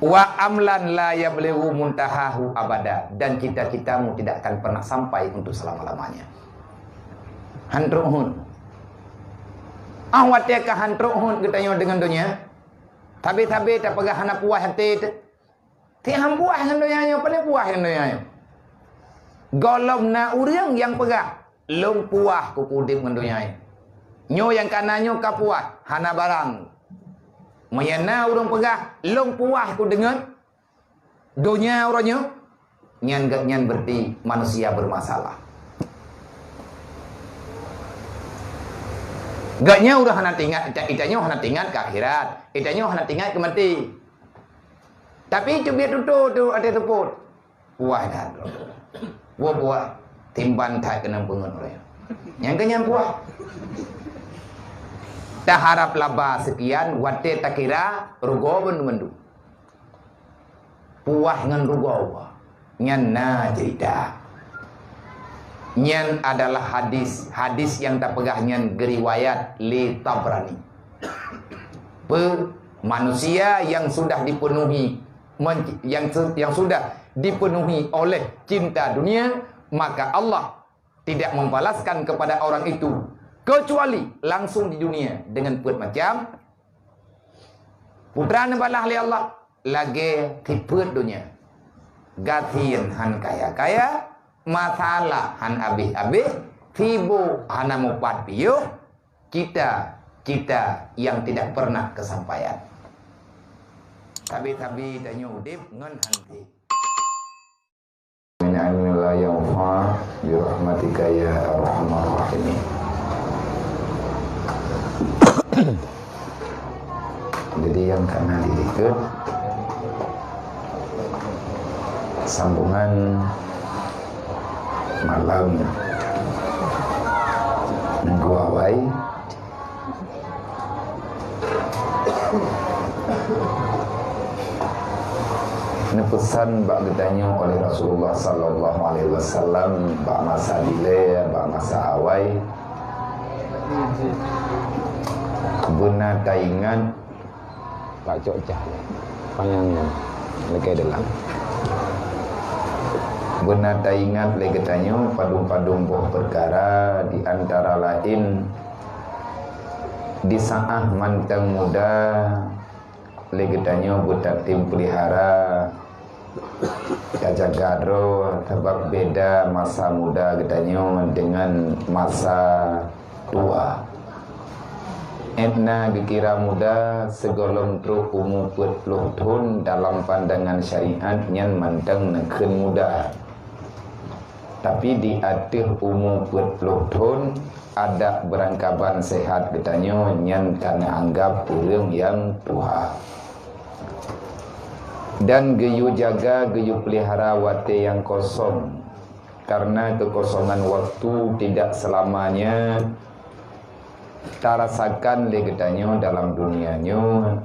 Wa amlan la yablughu muntahahu abada, dan cita-citamu tidak akan pernah sampai untuk selama-lamanya. Hantruk hun. Awat dia ka hantruk hun katanya dengan dunia. Tapi tak pegah hana puas hati tu. Ti ham puas dengan dunia, paling puas dengan dunia. Golom na urang yang pegah, long puas ku kudip dengan dunia. Nyo yang kananyo ka puas, hana barang. Mayana urang pegah, long puas ku dengan dunia orangnya. Nyan gak nyan berarti manusia bermasalah. Gaknya udah hana tinggal, itanya hana tinggal ke akhirat, itanya hana tinggal ke mati. Tapi cubit tu ada teput. Puas dah. Buah timban tak kena pengen orang. Yang kenyang puas. Tak harap laba sekian, wate tak kira rugo mendu. Puas dengan rugo. Nyan na cerita. Nyan adalah hadis yang tak pegah nyan geriwayat li Tabrani. Manusia yang sudah dipenuhi yang sudah dipenuhi oleh cinta dunia, maka Allah tidak membalaskan kepada orang itu kecuali langsung di dunia dengan put macam putra nabalah li Allah lagi tiput dunia gatin han kaya masalah han abih tibu hana mupat piyo kita yang tidak pernah kesampaian. Tapi tanya udip ngan hanti. Min la yanfa bi rahmatika ya arhamar rahimin. Jadi yang karena diikut sambungan malam minggu awal ini pesan bak ditanya oleh Rasulullah sallallahu alaihi wasallam bak masa dile bak masa awal guna taingan Pak Cok Cah panjangnya lagi dalam guna taingan lagi tanya padung-padung buah perkara di antara lain di saat manteng muda lagi tanya budak tim pelihara gajah gadro sebab beda masa muda katanya dengan masa tua. Etna dikira muda segolong truk umur 40 tahun dalam pandangan syariat nyan manteng nekun muda. Tapi di atas umur 40 tahun ada berangkapan sehat katanya nyan karena anggap orang yang tua. Dan geyu jaga, geyu pelihara wate yang kosong. Karena kekosongan waktu tidak selamanya tarasakan legetanya dalam dunianya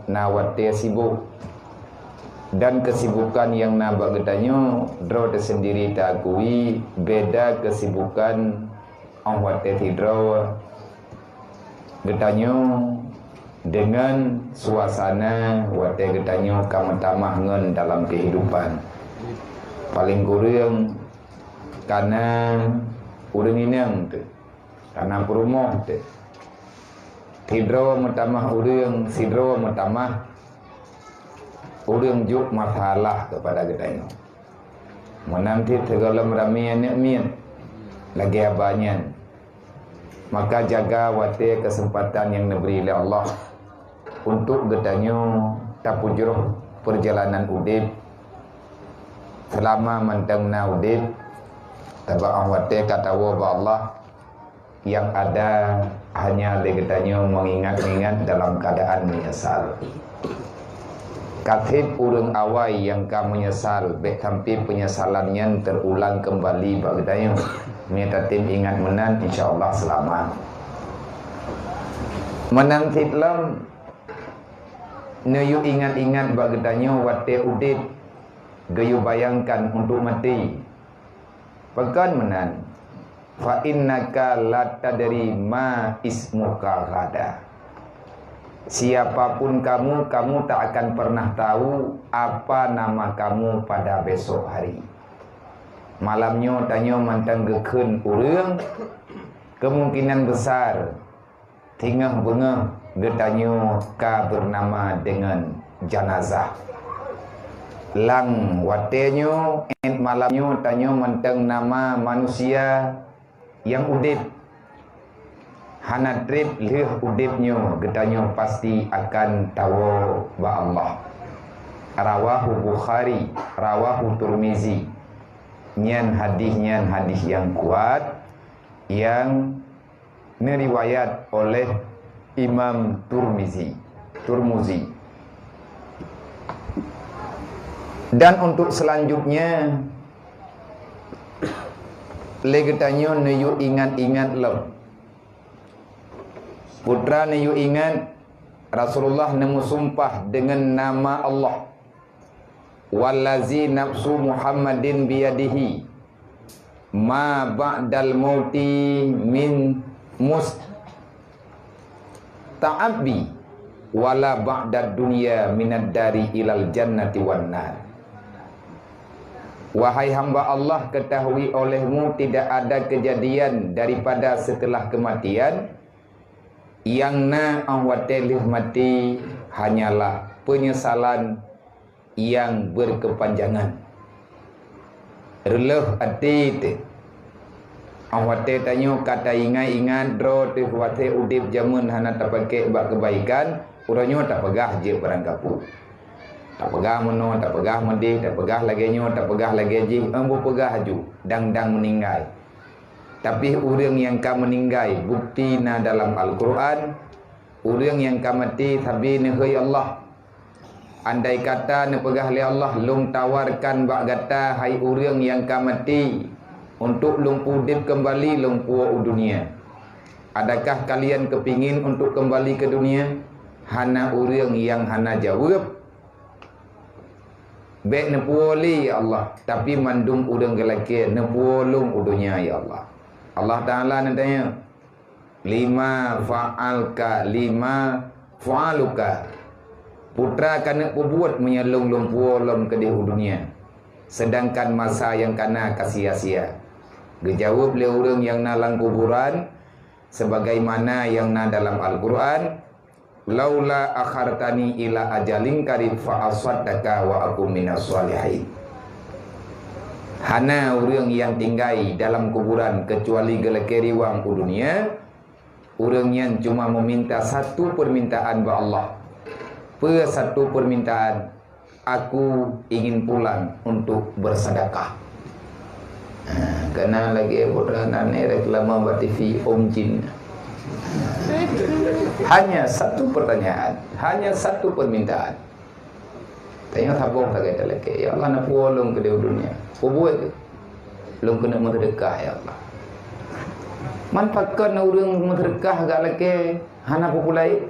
na wate sibuk. Dan kesibukan yang nabak getanya draw sendiri tak akui beda kesibukan wate tidro getanya dengan suasana wate getanya kametamah ngen dalam kehidupan paling kurang karena urang inang tu karena perumoh tu tidro metamah urang sidro metamah urang juk masalah kepada getanya menanti tegalam ramian nekmian lagi abanyan maka jaga wate kesempatan yang diberi oleh Allah untuk getanya tapujruh perjalanan udip selama mantengna udip tabah wate kata wa Allah yang ada hanya legetanya mengingat-ingat dalam keadaan menyesal. Katib urang awai yang kamu menyesal baik sampai penyesalannya terulang kembali bagitanya minta tim ingat menan insyaallah selamat menang fitlam neyu ingat-ingat bagitanya wate udip gayu bayangkan untuk mati pekan menan fa innaka la tadri ma ismuka ghada Siapapun kamu, kamu tak akan pernah tahu apa nama kamu pada besok hari. Malamnya tanya mantang gekun urang, kemungkinan besar tingah bengah getanya ka bernama dengan janazah. Lang watenya malamnya tanya mantang nama manusia yang udip. Hana trip lih udipnya getanya pasti akan tahu ba Allah. Rawahu Bukhari, rawahu Turmizi. Nyan hadis yang kuat yang diriwayat oleh Imam Turmuzi. Dan untuk selanjutnya legetanya neyu ingat-ingat lem. Putra neyu ingat Rasulullah nemu sumpah dengan nama Allah. Wallazi nafsu Muhammadin biyadihi ma ba'dal mauti min musta'abi wala ba'dad dunya minad dari ilal jannati wan nar. Wahai hamba Allah, ketahui olehmu tidak ada kejadian daripada setelah kematian yang na awatelih mati hanyalah penyesalan yang berkepanjangan. Releh atit awate tanyo kata ingat dro te wate udip jamun hana tapake bak kebaikan, uranyo tak pegah je barang kapu. Tak pegah meno, tak pegah medih, tak pegah lagi nyo, tak pegah lagi je, ambo pegah haju dang meninggal. Tapi orang yang ka meninggal bukti na dalam Al-Quran, orang yang ka mati tapi nehoi Allah. Andai kata ne pegah li Allah lung tawarkan bak gata hai orang yang ka mati untuk lung pudip kembali lung puo dunia. Adakah kalian kepingin untuk kembali ke dunia? Hana orang yang hana jawab baik ne puo li ya Allah, tapi mandung urang gelake ne puo lung dunia ya Allah. Allah Ta'ala nantinya lima fa'alka lima fa'aluka, putra kana perbuat menyelung lumpuh lom ke di dunia, sedangkan masa yang kana kasia-sia. Gejawab oleh orang yang nalang kuburan sebagaimana yang na dalam Al-Quran, laula akhartani ila ajalin qarib fa asaddaka wa akum minas sholihin. Hana orang yang tinggal dalam kuburan kecuali gelakeri wang ku dunia, orang yang cuma meminta satu permintaan ba Allah. Satu permintaan, aku ingin pulang untuk bersedekah. Karena lagi putra nane reklama ba TV Om Jin. Hanya satu pertanyaan, hanya satu permintaan. Tanya tabung tak kata lagi, ya Allah nak pulang ke dunia. Buat ke? Belum kena sedekah ya Allah. Manfaatkan orang sedekah gak lagi hana populai.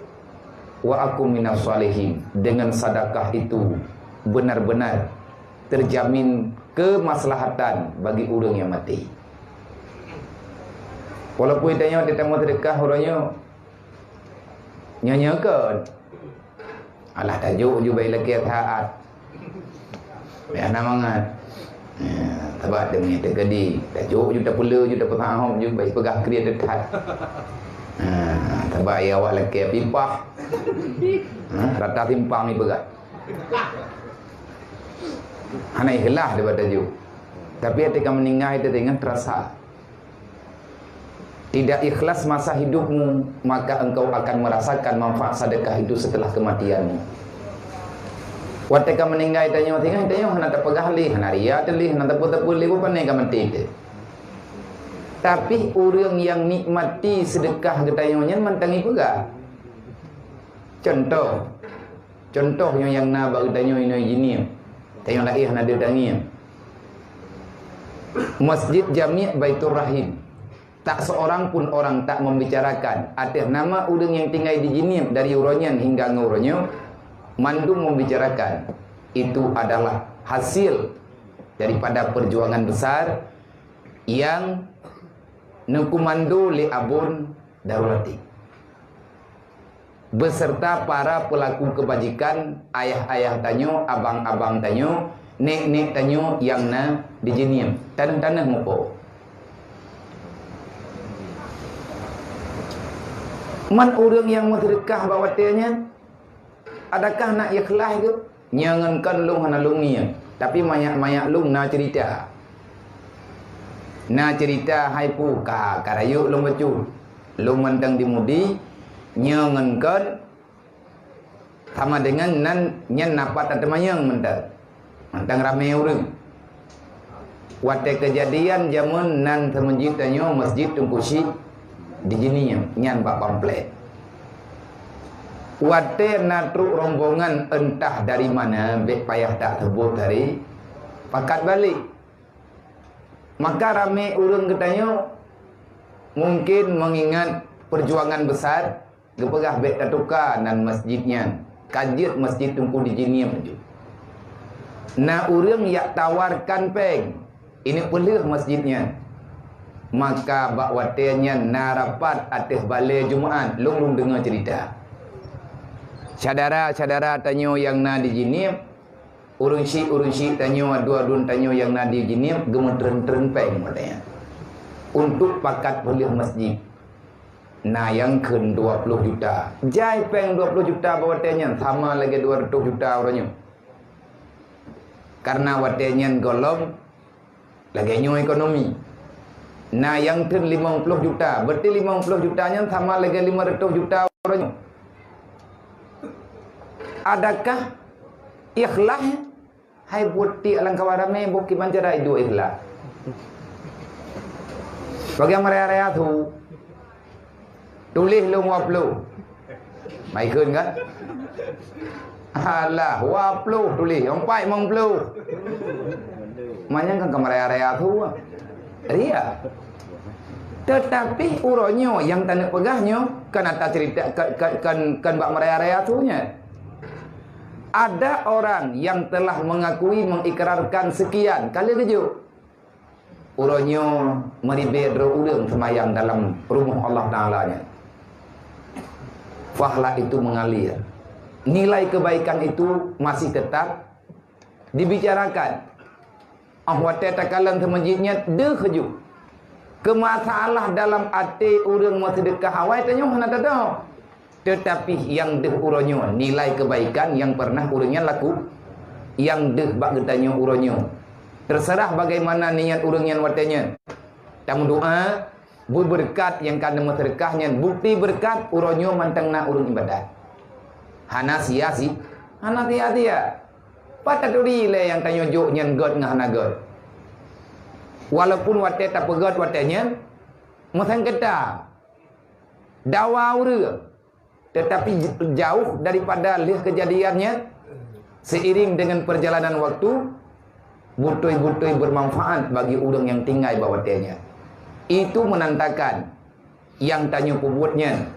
Wa akum minas sholihin. Dengan sedekah itu benar-benar terjamin kemaslahatan bagi orang yang mati. Walaupun tanya kita mau sedekah orangnya nyanyakan. Alah tajuk je baik lagi taat. Biar namangat. Sebab dia punya tergadi tajuk je tak pula je tak faham je baik pegah kriya dekat. Sebab ya awak lagi pipah. Rata timpang ni pegah. Hana ikhlas dia tajuk. Tapi ketika meninggal itu dengan terasa. Tidak ikhlas masa hidupmu, maka engkau akan merasakan manfaat sedekah itu setelah kematianmu. Watika meninggal tanya hana tak pegah li, hana ria li, hana tak putih li, bukan yang mati itu. Tapi orang yang nikmati sedekah ketayanya mantangi pegah. Contohnya yang na bagi tanya ini gini, tanya lagi hana dia tangi. Masjid Jami' Baitur Rahim. Tak seorang pun orang tak membicarakan atas nama orang yang tinggal di sini dari uronyan hingga nguronyo, mandung membicarakan itu adalah hasil daripada perjuangan besar yang nukumandu li abun darurati. beserta para pelaku kebajikan, ayah-ayah tanyo, abang-abang tanyo, nek-nek tanyo yang na dijenim tanah-tanah mupo. Man orang yang sedekah bawatnya, adakah nak ikhlas ke? Nyangankan lung hana lungia, tapi mayak-mayak lung na cerita. Na cerita hai pu ka karayu lung bacu. Lung mantang dimudi nyangankan sama dengan nan nyan napat atamayang mentang. Mantang ramai orang. Wate kejadian zaman nan temenjit tanyo masjid Tungkusi di jininya nyan bak pamflet. Wate natruk rombongan entah dari mana, bek payah tak sebut dari pakat balik. Maka ramai orang katanya mungkin mengingat perjuangan besar gepegah bek tatuka dan masjidnya kajiat masjid Tungku di jininya maju. Nah orang yang tawarkan peng ini pelih masjidnya. Maka bak watenya narapat atas balai Jumaat lung dengar cerita. Saudara-saudara tanyo yang na di jinip, urun si tanyo adu-adun tanyo yang na di jinip gemetren-tren peng katanya. Untuk pakat pelih masjid. Nah yang ke 20 juta. Jai peng 20 juta bawatenya sama lagi 200 juta orangnya. Karena watenya golong lagi nyo ekonomi. Nah yang ke 50 juta, berarti 50 jutanya sama lagi 500 juta orangnya. Adakah ikhlas? Hai buti alang kawarame buki manjara itu ikhlas. Bagi mereka tu tulis lu waplu. Mai keun kan? Alah waplu tulis, orang pai mongplu. Manyang kan mereka tu. Ria. Tetapi uronyo yang tanda pegahnya kan atas cerita kan bak mereka tu nya. Ada orang yang telah mengakui mengikrarkan sekian kali keju. Uronyo meribet urang semayang dalam rumah Allah Ta'ala-nya. Fahla itu mengalir. Nilai kebaikan itu masih tetap dibicarakan. Ahwate takalan semajidnya de keju. Kemasalah dalam ati urang sedekah hawai tanya hana tahu. Tetapi yang deh uronyo nilai kebaikan yang pernah urangnya laku, yang deh bak getanya uronyo. Terserah bagaimana niat urangnya watenya. Tamu doa berberkat yang kada sedekahnya, bukti berkat uronyo mantang na urang ibadat. Hana sia-si, hana tia-tia. Pataduri le yang tanyo jok nyen god ngahana god. Walaupun wate tak pegat watenya, musang keta. Dawa urang. Tetapi jauh daripada lihat kejadiannya, seiring dengan perjalanan waktu, butoi-butoi bermanfaat bagi orang yang tinggal bawatnya. Itu menandakan yang tanya pembuatnya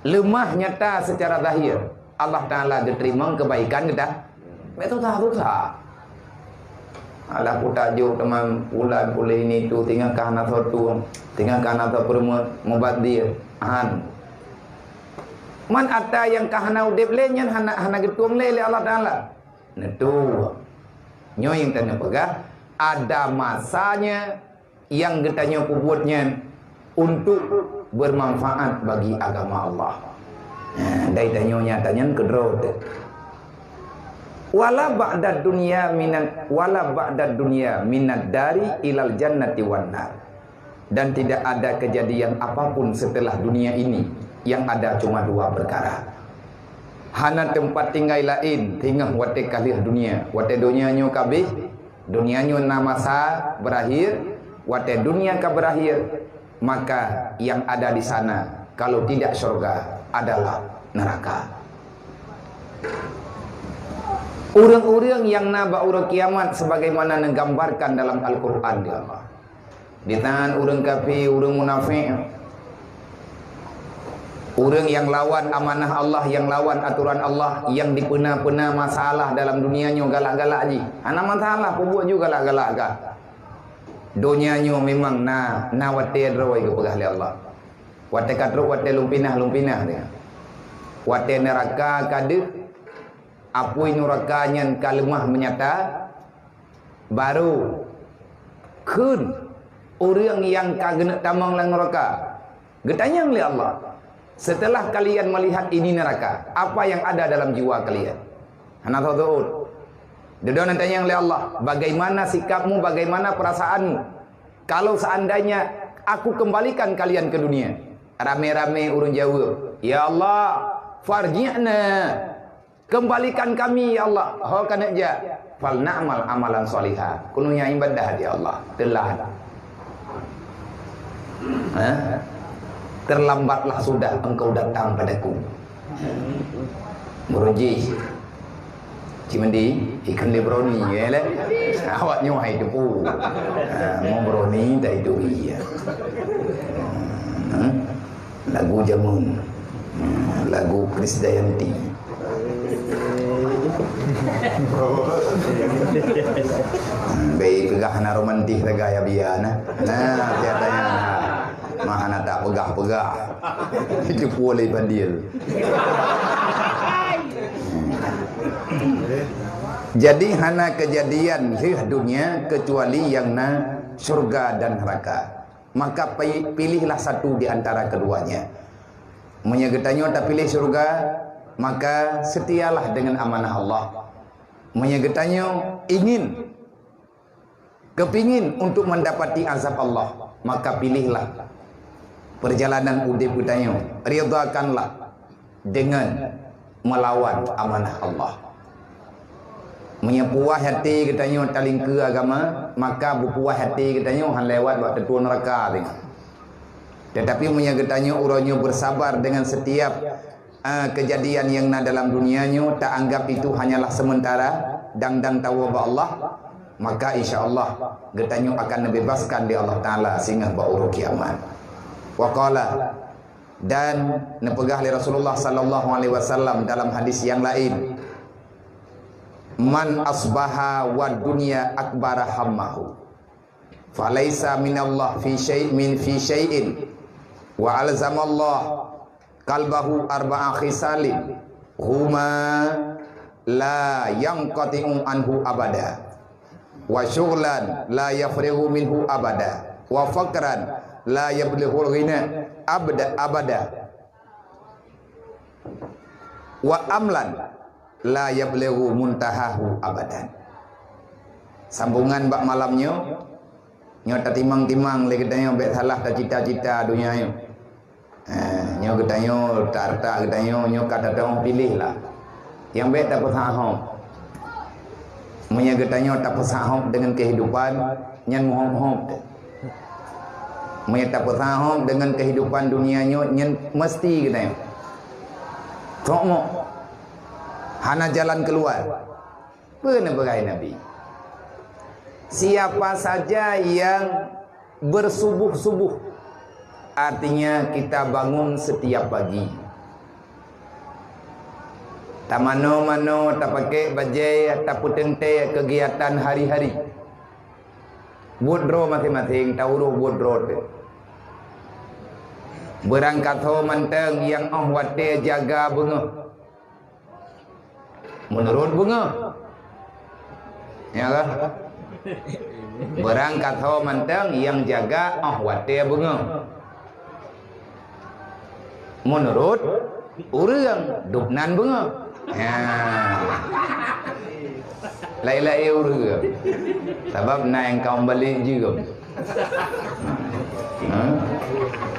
lemah nyata secara zahir. Allah Ta'ala diterima kebaikan kita. Betul tak? Alah putak juk teman bulan boleh ini tu tinggal kahana satu, tinggal kahana satu perempuan ngobat dia. Man ata yang kahana udip le nyan hana getuang le Allah Taala. Netu. Nyo yang tanya pegah ada masanya yang getanya puputnya untuk bermanfaat bagi agama Allah. Dari tanyonya tanyan kedrot. Wala ba'da dunya minad dari ilal jannati wan nar. Dan tidak ada kejadian apapun setelah dunia ini. Yang ada cuma dua perkara. Hana tempat tinggal lain, tinggal wate kalih dunia. Wate dunia nyo kabeh, dunia nyo namasa berakhir, wate dunia ka berakhir, maka yang ada di sana kalau tidak surga adalah neraka. Urang-urang yang naba urang kiamat sebagaimana menggambarkan dalam Al-Qur'an di Allah. Di tangan urang kafir, urang munafik, orang yang lawan amanah Allah, yang lawan aturan Allah, yang dipena-pena masalah dalam dunianya galak-galak aja. Ana masalah pun juga galak-galak ka. Dunianya memang na wate droi ke pegah Allah. Wate katro wate lumpinah dia. Wate neraka kada apui neraka nyan kalemah menyata baru kun orang yang kagena tamang lang neraka. Getanyang li Allah, setelah kalian melihat ini neraka, apa yang ada dalam jiwa kalian? Hana tahu. Dedon tanya oleh Allah, bagaimana sikapmu, bagaimana perasaanmu kalau seandainya aku kembalikan kalian ke dunia? Rame-rame urun jawab, ya Allah, farji'na, kembalikan kami ya Allah. Ho kana ja, fal na'mal amalan salihah. Kununya ibadah ya Allah. Telah. Terlambatlah sudah engkau datang padaku. Muruji Cimandi ikan lebroni ya lah. Awak nyuai tu pu. Mau broni tak itu iya. Lagu jamun. Lagu Krisdayanti. Baik kegahana romantis gaya biana. Nah, katanya mahana tak pegah-pegah. Itu boleh bandil. Jadi hana kejadian di dunia kecuali yang na surga dan neraka. Maka pilihlah satu di antara keduanya. Menyegetanyo tak pilih surga, maka setialah dengan amanah Allah. Menyegetanyo kepingin untuk mendapati azab Allah, maka pilihlah perjalanan udip utanyo. Ridhakanlah dengan melawan amanah Allah. Menyepuah hati katanya taling ke agama, maka berpuas hati katanya han lewat waktu tuan neraka tengok. Tetapi menyegetanya urangnya bersabar dengan setiap kejadian yang na dalam dunianya, tak anggap itu hanyalah sementara dan tawab Allah, maka insya-Allah getanya akan dibebaskan di Allah Taala sehingga bauru kiamat. Wa qala, dan nepegah li Rasulullah sallallahu alaihi wasallam dalam hadis yang lain, man asbaha wa dunya akbara hammahu falaisa minallah fi syai'in wa alzamallah qalbahu arba'a khisalin huma la yanqati'u anhu abada wa syughlan la yafrihu minhu abada wa faqran la yablughul ghina abada wa amlan la yablughu muntahahu abadan. Sambungan bab malamnya nyo tak timang-timang le katanya bet salah tak cita-cita dunia nyo. Nyo katanya tak katanya nyo kata orang pilihlah. Yang bet tak pesahom. Munya katanya tak pesahom dengan kehidupan nyan mohon-mohon. Munya tak pesahom dengan kehidupan dunia nyo nyan mesti katanya. Tokmo hana jalan keluar. Pernah berkata Nabi, siapa saja yang bersubuh-subuh, artinya kita bangun setiap pagi, tak mano-mano, tak pakai bajai, tak putente kegiatan hari-hari, budro masing-masing, tauru budro berangkat ho manteng yang wate jaga bunga menurut bunga ya lah. Berangkat ho manteng yang jaga wate bunga menurut urang dupnan bunga ya. Lai-lai urang sebab naik kau balik juga.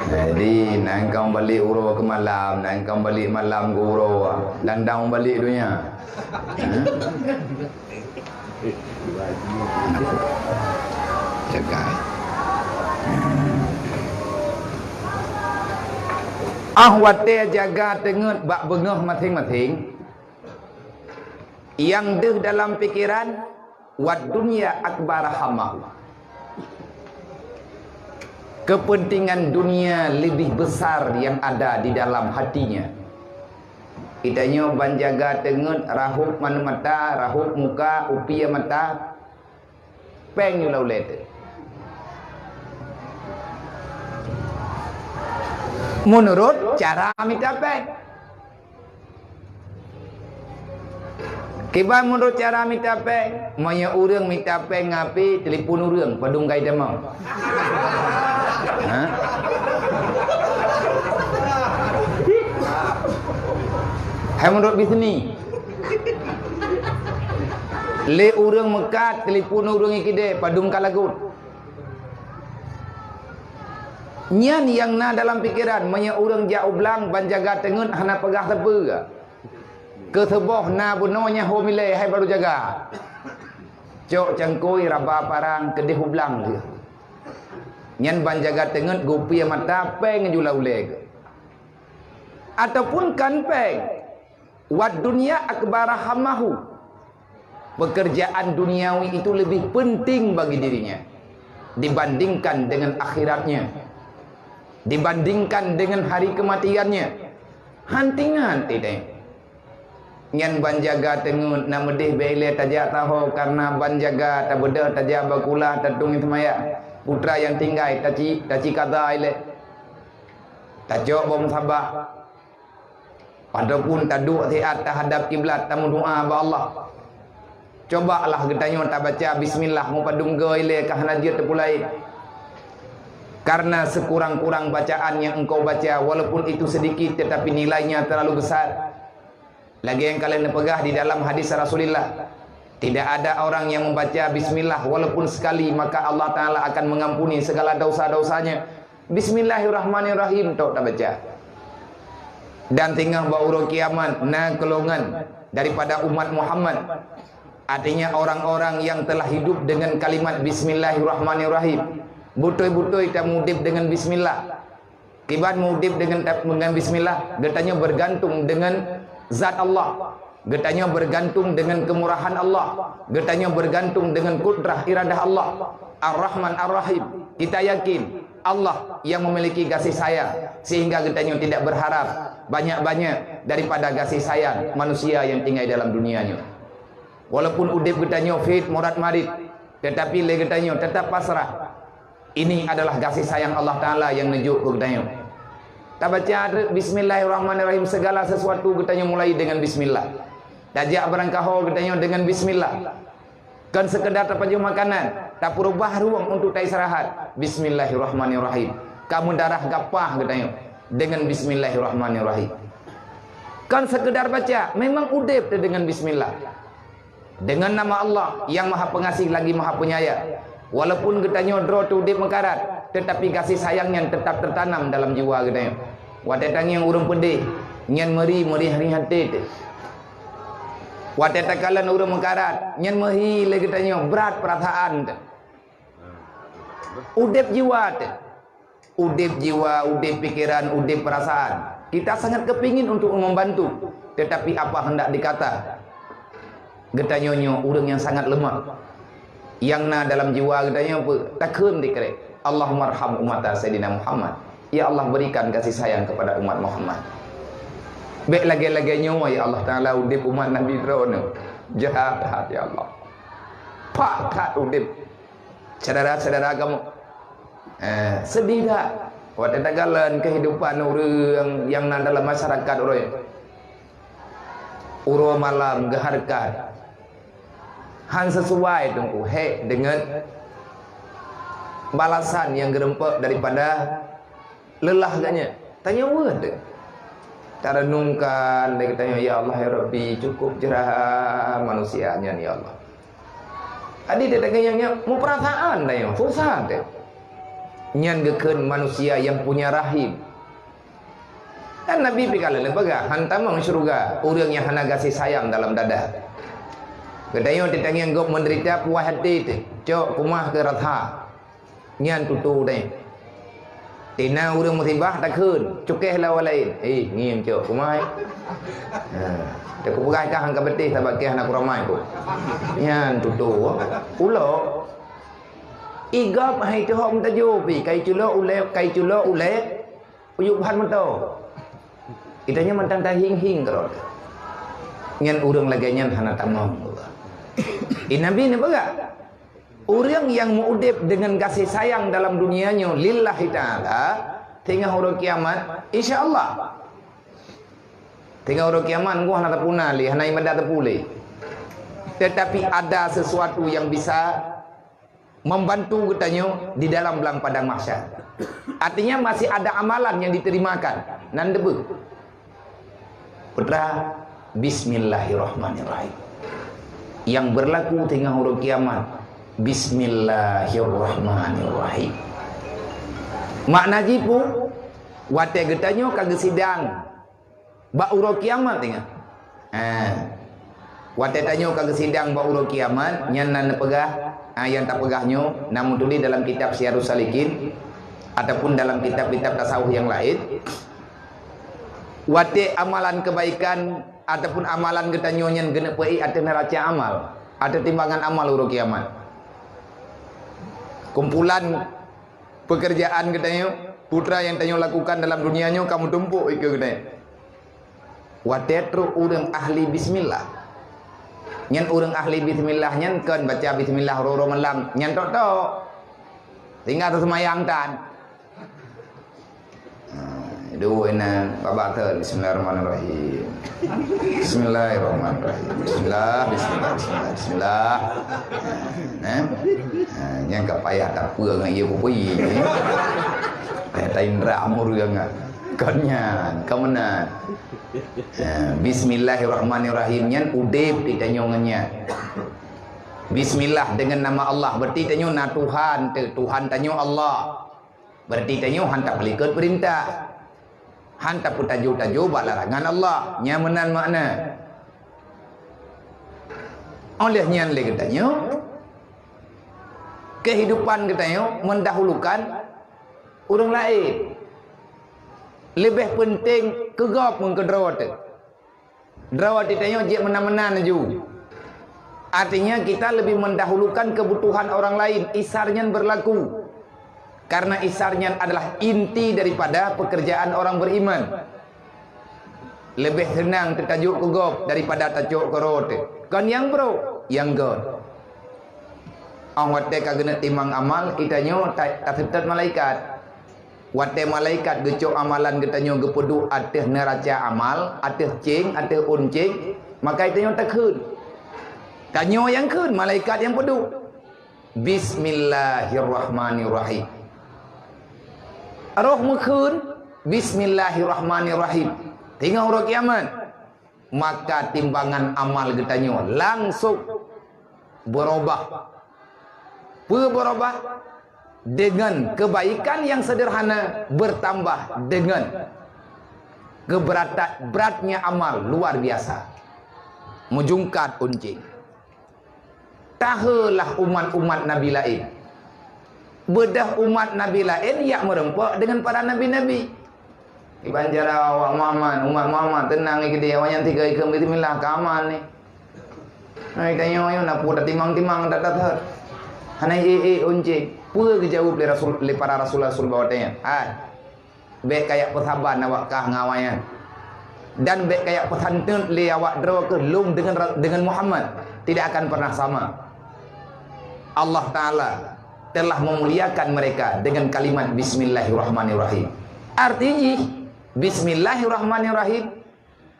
Jadi naik kau balik uro ke malam, naik kau balik malam ke uro, landang balik dunia. Jaga. Wate jaga tengut bak bengah masing-masing. Yang deh dalam pikiran wad dunia akbar hamah. Kepentingan dunia lebih besar yang ada di dalam hatinya. Kitanya banjaga tengut rahup mana mata, rahup muka, upia mata, peng yulau lete. Menurut cara minta peng. Kibar menurut cara minta peng, maya urang minta peng ngapi telefon urang padung kai demau. Ha? Hai menurut bisni. Le urang mekat telefon urang ikide padung kalagut. Nyan yang na dalam pikiran maya urang ja ublang banjaga tengen hana pegah tepe. Ke seboh na bunonya homile hai baru jaga. Cok cangkoi raba parang kedih ublang dia. Nyan banjaga tengen gopi mata peng jula uleg. Ataupun kan peng wad dunia akbar hamahu. Pekerjaan duniawi itu lebih penting bagi dirinya dibandingkan dengan akhiratnya, dibandingkan dengan hari kematiannya. Hantingan tidak. Nyan banjaga tengun na medih bele tajak tahu karena banjaga tak beda tajak bakula tadung semaya putra yang tinggal taci kata ile tajak bom sabah padapun taduk siat terhadap kiblat tamu doa ba Allah. Cobalah getanyo tak baca bismillah mu padung ile ka hanajir terpulai. Karena sekurang-kurang bacaan yang engkau baca walaupun itu sedikit tetapi nilainya terlalu besar. Lagi yang kalian pegah di dalam hadis Rasulullah, tidak ada orang yang membaca bismillah walaupun sekali maka Allah Ta'ala akan mengampuni segala dosa-dosanya. Bismillahirrahmanirrahim tak baca. Dan tinggal bauru kiamat na kelongan daripada umat Muhammad. Artinya orang-orang yang telah hidup dengan kalimat bismillahirrahmanirrahim. Butoi-butoi tak mudib dengan bismillah. Kibat mudib dengan bismillah, getanya bergantung dengan zat Allah, getanya bergantung dengan kemurahan Allah, getanya bergantung dengan kudrah iradah Allah. Ar-Rahman Ar-Rahim. Kita yakin Allah yang memiliki kasih sayang sehingga getanya tidak berharap banyak-banyak daripada kasih sayang manusia yang tinggal dalam dunianya. Walaupun udip getanya fit murad marid, tetapi le getanya tetap pasrah. Ini adalah kasih sayang Allah Ta'ala yang nejuk ke getanya. Tak baca bismillahirrahmanirrahim, segala sesuatu getanya mulai dengan bismillah. Tajak berangkaho getanya dengan bismillah. Kan sekedar terpaju makanan, tak perubah ruang untuk tak istirahat. Bismillahirrahmanirrahim. Kamu darah gapah getanya dengan bismillahirrahmanirrahim. Kan sekedar baca, memang udip dengan bismillah. Dengan nama Allah yang maha pengasih lagi maha penyayang. Walaupun getanya draw tu udip mekarat, tetapi kasih sayangnya tetap tertanam dalam jiwa getanya. Watetang yang urang pedih, nyan meri hari hati. Watetakalan urang mekarat, nyan mehi le getanya berat perasaan. Udip jiwa, udip jiwa, udip pikiran, udip perasaan. Kita sangat kepingin untuk membantu, tetapi apa hendak dikata? Getanya urang yang sangat lemah. Yang na dalam jiwa getanya apa? Takun dikerek. Allahumma arham umat Sayyidina Muhammad. Ya Allah berikan kasih sayang kepada umat Muhammad. Baik lagi-lagi nyawa ya Allah Ta'ala udip umat Nabi Ibrahim. Jahat ya Allah. Pakat udip. Saudara-saudara kamu. Sedih tak? Waktu tagalan kehidupan orang yang na dalam masyarakat orang. Uro malam geharkat. Han sesuai dengan balasan yang gerempek daripada lelah katnya. Tanya word. Tak renungkan dia tanya ya Allah ya Rabbi cukup jerah manusianya ya Allah. Tadi dia tanya mau perasaan dah susah deh. Nyan geken manusia yang punya rahim. Dan Nabi pikala lepega hantamang syurga orang yang hana kasih sayang dalam dada. Kedai ditanya gop menderita puas hati tu, cok kumah ke ratha, nyan tutu deh. Tina urang musibah tak kun, cukeh lawan lain. Ngiem cok kumah. Tak kupegai kah angka betih tak bakih anak ramai tu. Nyan tutu, ulo. Igap hai tu hok mentajo pi, kai culo ule, uyuk bahan mento. Itanya mentang tahing-hing kerot. Nyan urang lagi nyan hana tamam. Nabi ni baga orang yang muudip dengan kasih sayang dalam dunianya lillahi ta'ala tinggal hari kiamat insyaallah tinggal hari kiamat gua hana tapuna li hana imada tapuli tetapi ada sesuatu yang bisa membantu katanya di dalam belang padang mahsyar. Artinya masih ada amalan yang diterimakan. Nandebe. Putra, bismillahirrahmanirrahim. Yang berlaku tengah huruf kiamat. Bismillahirrahmanirrahim. Makna jipu wate getanyo kagak sidang ba huruf kiamat tengah. Wate tanyo kagak sidang ba huruf kiamat nyan nan pegah yang tak pegahnya namun tulis dalam kitab Syiarus Salikin ataupun dalam kitab-kitab tasawuf yang lain. Wate amalan kebaikan ataupun amalan getanyo nyan genep pai ada neraca amal, ada timbangan amal huruf kiamat. Kumpulan pekerjaan katanya putra yang tanyo lakukan dalam dunianya kamu tumpuk ikut katanya. Watetru urang ahli bismillah. Nyan urang ahli bismillah nyan kan baca bismillah roro malam nyan tok tinggal semayang tan. Dua ena babatan bismillahirrahmanirrahim. Bismillahirrahmanirrahim. Bismillah. Yang tak payah tak pulang dengan ia pupi. Tak indra amur yang kanyan, kemana? Bismillahirrahmanirrahim. Yang udip ditanyongannya. Bismillah dengan nama Allah. Berarti tanyo na Tuhan. Tuhan tanyo Allah. Berarti tanyo hantar pelikut perintah. Hantar pun tajuk-tajuk buat larangan Allah. Nyamanan makna. Olehnya lagi katanya, kehidupan katanya mendahulukan orang lain. Lebih penting kegap mengkedrawat. Drawat ditanya je menan-menan ju. Artinya kita lebih mendahulukan kebutuhan orang lain. Isarnya berlaku. Karena isarnya adalah inti daripada pekerjaan orang beriman. Lebih senang tertajuk kegop daripada tajuk kerot. Kan yang bro, yang god. Awat teka kena timang amal, kita nyo tak tetap malaikat. Wate malaikat gecok amalan kita nyo gepedu atih neraca amal, atih cing, atih uncing, maka kita nyo tak kun. Kanyo yang kun, malaikat yang pedu. Bismillahirrahmanirrahim. Roh mukun bismillahirrahmanirrahim. Tinggal huruf kiamat. Maka timbangan amal getanyo langsung berubah. Berubah dengan kebaikan yang sederhana bertambah dengan beratnya amal luar biasa. Mujungkat uncing. Tahulah umat-umat Nabi lain. Bedah umat Nabi lain yang merempak dengan para Nabi-Nabi. Di Banjara awak Muhammad, umat Muhammad tenang ni dia awak yang tiga ikam bismillah kaman ni. Hai tanya ayo nak pudak timang-timang tak tak. Hanai unci. Pura ke jawab le para Rasulullah sallallahu alaihi wasallam. Baik kayak persahaban awak kah ngawayan. Dan baik kayak pesantren le awak draw ke lum dengan Muhammad tidak akan pernah sama. Allah Taala telah memuliakan mereka dengan kalimat bismillahirrahmanirrahim. Artinya bismillahirrahmanirrahim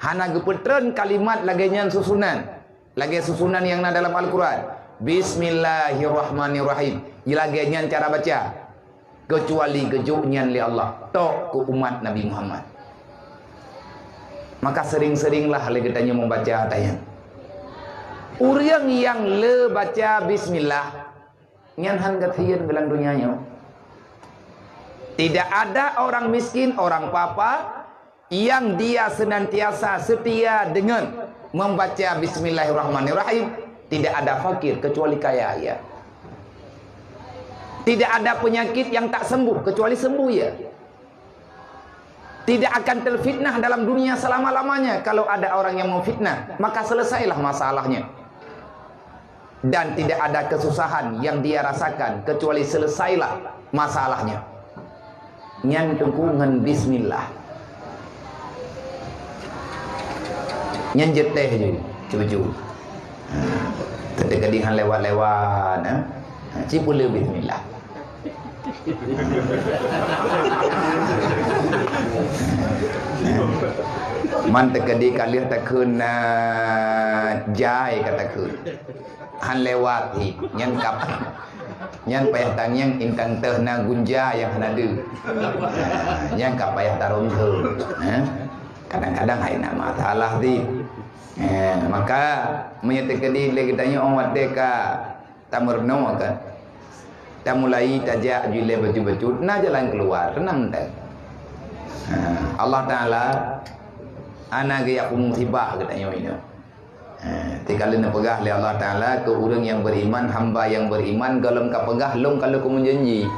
hana gepetren kalimat lagian susunan. Lagi susunan yang ada dalam Al-Quran. Bismillahirrahmanirrahim. Lagian cara baca. Kecuali kejuknya li Allah. Tok ke umat Nabi Muhammad. Maka sering-seringlah lagi tanya membaca ayat. Orang yang le baca bismillah nyanhan katian gelang dunianya. Tidak ada orang miskin, orang papa yang dia senantiasa setia dengan membaca bismillahirrahmanirrahim. Tidak ada fakir kecuali kaya ya. Tidak ada penyakit yang tak sembuh kecuali sembuh ya. Tidak akan terfitnah dalam dunia selama-lamanya. Kalau ada orang yang memfitnah, maka selesailah masalahnya. Dan tidak ada kesusahan yang dia rasakan kecuali selesailah masalahnya. Nyan tungkungan bismillah. Nyan jeteh je cucu. Terdekadingan lewat-lewat cipula bismillah. Man tekedi kalih takun jai katakun han lewati nyan kap nyan payah tanyang intang teh na gunja yang hanadu nyan kap payah tarum tu kadang-kadang hai nama salah di maka menyetekedi le kitanya orang wadeka tamurno kan ta mulai tajak jule baju-baju na jalan keluar tenang tak Allah Taala ana gaya musibah katanya ini. Tikala nak pegah oleh Allah Taala ke orang yang beriman, hamba yang beriman galem ka pegah long kalau ku menjanji.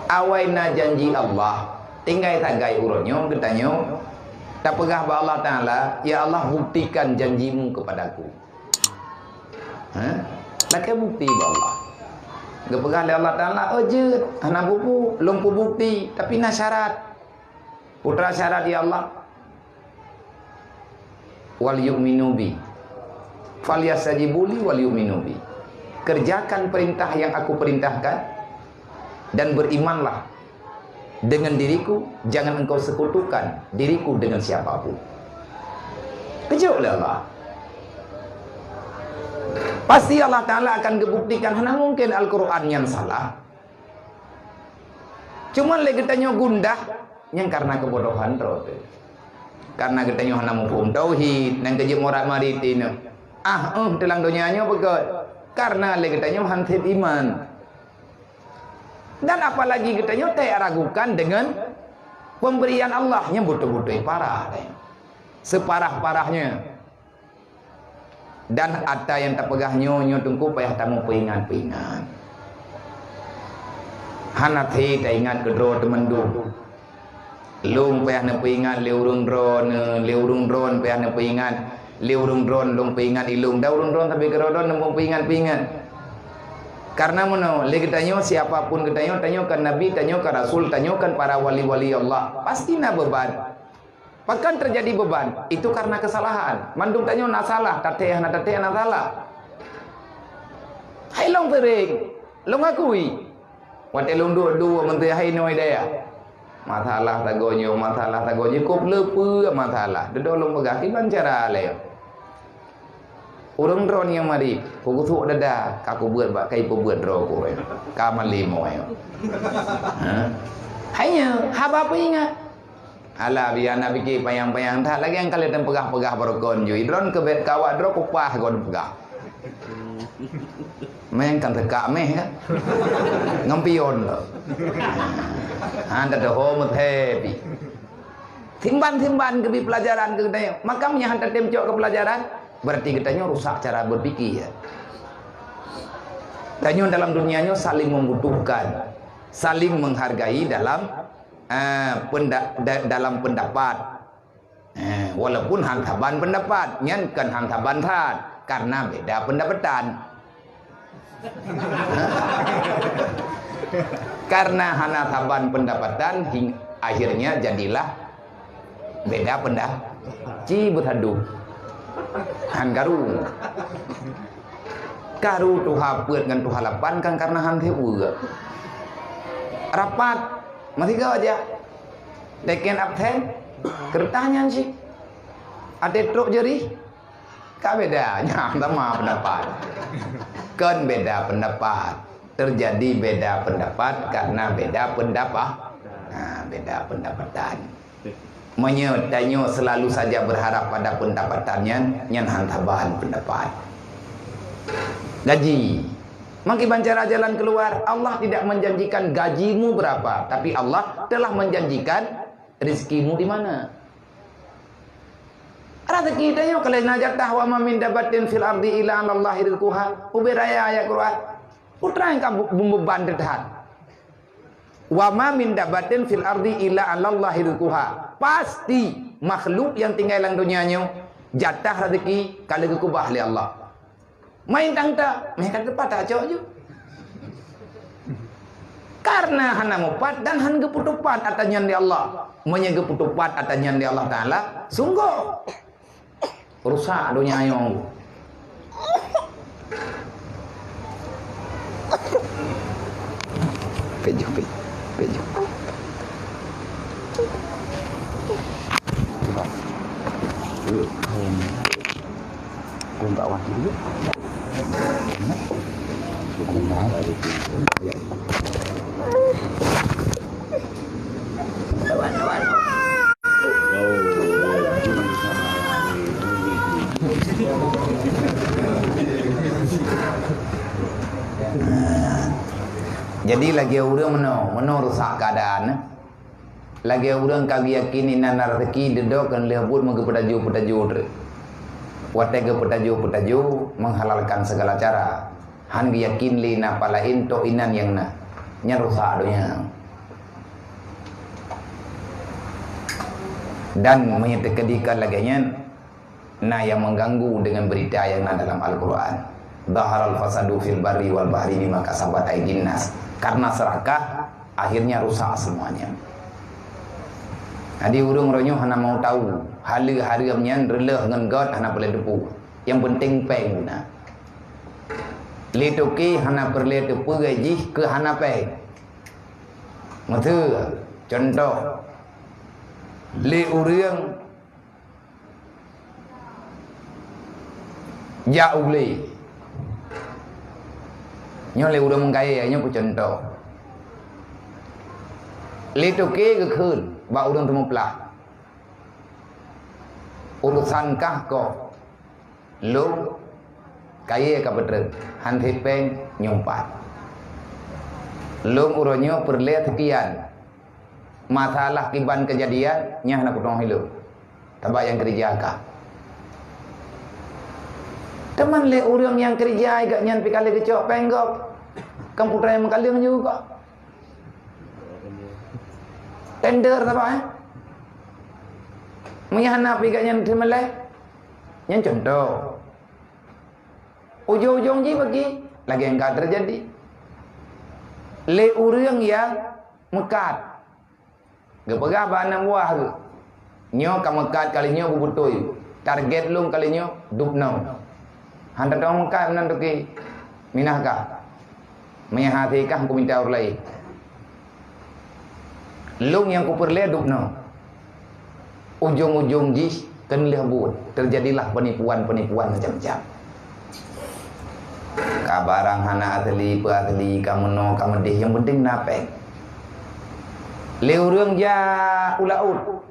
Awai na janji Allah, tinggal tagai urutnya katanya. Tak pegah ba Allah Taala, ya Allah buktikan janjimu kepadaku. Laka bukti ba Allah. Gepegah oleh Allah Taala, je ana buku long pu bukti tapi na syarat. Putra syarat ya Allah. Wal yu'minu bi falyastajibuli wal yu'minu bi. Kerjakan perintah yang aku perintahkan dan berimanlah dengan diriku, jangan engkau sekutukan diriku dengan siapapun. Kejut oleh Allah. Pasti Allah Ta'ala akan kebuktikan. Mana mungkin Al-Quran yang salah. Cuma lagi tanya gundah yang karena kebodohan roh. Karena katanya hana mufhum tauhid nang keje morat maritin telang donyanya begot karena le katanya hansip iman dan apalagi katanya tak ragukan dengan pemberian Allah yang betul-betul parah separah-parahnya dan ada yang tak pegah nyo tungku payah tamu peingat hana the tak ingat kedro temen du long payah na peingat leurung drone payah na peingat leurung drone long peingat ilung daurung drone tapi kerodon nembong peingat karena mono le tanyo siapapun tanyokan nabi tanyokan rasul tanyokan para wali-wali Allah pasti na beban bahkan terjadi beban itu karena kesalahan mandung tanyo na salah tateh na salah hai long tering long akui wat elong dua menteri hai noi daya masalah tagonyo kop lepu masalah dodolong pegah kiban cara le urang dron yang mari ku tu dada kaku buat bak kai buat dro ku ka malimo ayo hanya haba apa ingat ala biana biki payang-payang tak lagi yang kali dan pegah-pegah barokon ju dron ke bet kawak dro ku pah gon pegah main kan tekak meh kan ngampion lo anda dah home happy timban ke pelajaran ke katanya makamnya hantar temcok ke pelajaran berarti katanya rusak cara berpikir tanyo dalam dunianya saling membutuhkan saling menghargai dalam dalam pendapat walaupun hantaban pendapat nyankan hantaban tad karena beda pendapatan karena hana taban pendapatan akhirnya jadilah beda pendapat ci berhaduh han karu tuha peut ngan tuha lapan kan karena han teu rapat masih gak aja teken abten kertanya sih ada truk jeri ka bedanya sama pendapat kan beda pendapat terjadi beda pendapat karena beda pendapat beda pendapatan menyetanyo selalu saja berharap pada pendapatannya nyan hantabahan pendapat gaji maki bancara jalan keluar Allah tidak menjanjikan gajimu berapa tapi Allah telah menjanjikan rezekimu di mana rezeki tayo kalau najatah wa ma min dabatin fil ardi illa Allahi rizquha uberaya ayat Quran putra yang kamu beban tertahan wa ma min dabatin fil ardi illa Allahi rizquha pasti makhluk yang tinggal dalam dunianya jatah rezeki kalau kekubah oleh Allah main tangta mereka tepat tak cok je karena hana mupat dan han geputupat atanya di Allah menyegeputupat atanya di Allah Ta'ala sungguh rusak dunia ayong kejepit Kau tak wajib dulu. Jadi lagi orang meno rusak keadaan. Lagi orang kami yakin inan rezeki dedok kan lehbut mengke petaju ter. Watega petaju menghalalkan segala cara. Han yakin li na palain to inan yang nya rusak donya. Dan menyekedikan laginya yang mengganggu dengan berita yang dalam Al-Quran. Dhaharal fasadu fil barri wal bahri bima kasabat aydin nas. Karena serakah akhirnya rusak semuanya. Hadi urung ronyo hana mau tahu hari-hariamnya releh ngan god hana boleh depu. Yang penting peng na. Lituki hana perle depu gaji ke hana peng. Matu contoh li urang jauh li nhớ liu đâm cái nhớ của chân trâu li tu kia ke khun bau đâm temu plah urusan kah ko lu kaya ka betul hanti peng nyumpat lu uronyo perle sekian masalah kiban kejadian nyah nak potong hilu tabak yang kerja kah teman le orang yang kerja agak nyan pi kali kecok penggok komputer yang mengkalian juga tender apa menghana pi agak nyan temalai nyan contoh ujung-ujung ji bagi lagi yang enggak terjadi le orang yang mekat gepegah bahan buah tu nyo kamekat kalinya bubutui target lung kalinya dupnau Handa dong kai menan tuki minah ka menyahati kah aku minta orang lain lung yang ku perleduk no ujung-ujung jis kan lehbut terjadilah penipuan-penipuan macam-macam kabarang hana atli kamu no kamu deh yang penting napek leurung ja ulaud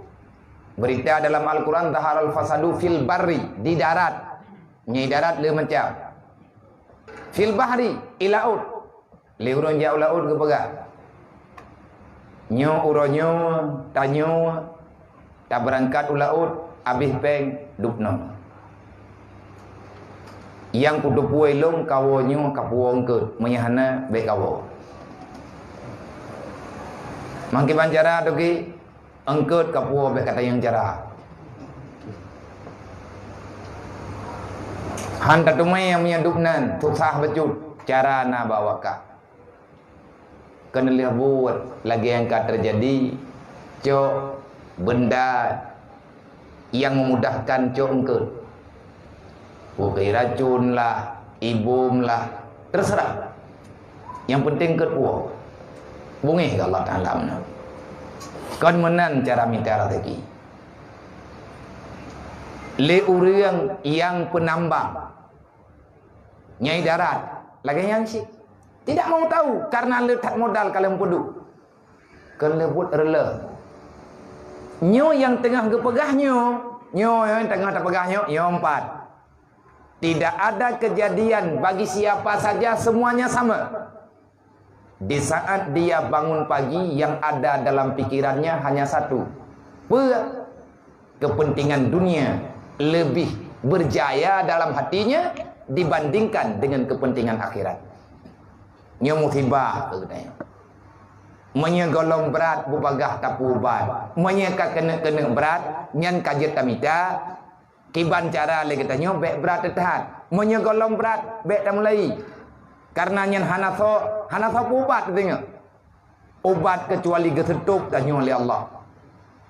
berita dalam Al-Quran dhaharal fasadu fil barri di darat nyai darat le macam fil bahri ilaud le urang ja ulaud ke pegak nyo uronyo tanyo tak berangkat ulaud habis peng dupno yang kudu puai long kawonyo kapuong ke menyahana be kawo mangki bancara tu ki engkeut kapuo be kata yang cara Hanta tumai yang menyadupnan susah becut cara na bawaka kena lihat buat lagi yang terjadi cok benda yang memudahkan cok engkeut bukai racun lah ibum lah terserah yang penting engkeut puak bungi ke Allah Ta'ala kan menan cara minta rezeki le urang yang penambang nyai darat lagi yang si tidak mau tahu karena letak modal kalian pudu kalian buat rela nyo yang tengah gepegah nyo yang tengah terpegah nyo empat tidak ada kejadian bagi siapa saja semuanya sama di saat dia bangun pagi yang ada dalam pikirannya hanya satu kepentingan dunia lebih berjaya dalam hatinya dibandingkan dengan kepentingan akhirat. Nya musibah katanya. Menyegolong berat bubagah tapu ubat. Menyeka kena berat nyan kajet tamita kiban cara le katanya bek berat tertahan. Menyegolong berat bek tamulai. Karena nyan hanafa ubat katanya. Ubat kecuali gesetup tanya oleh Allah.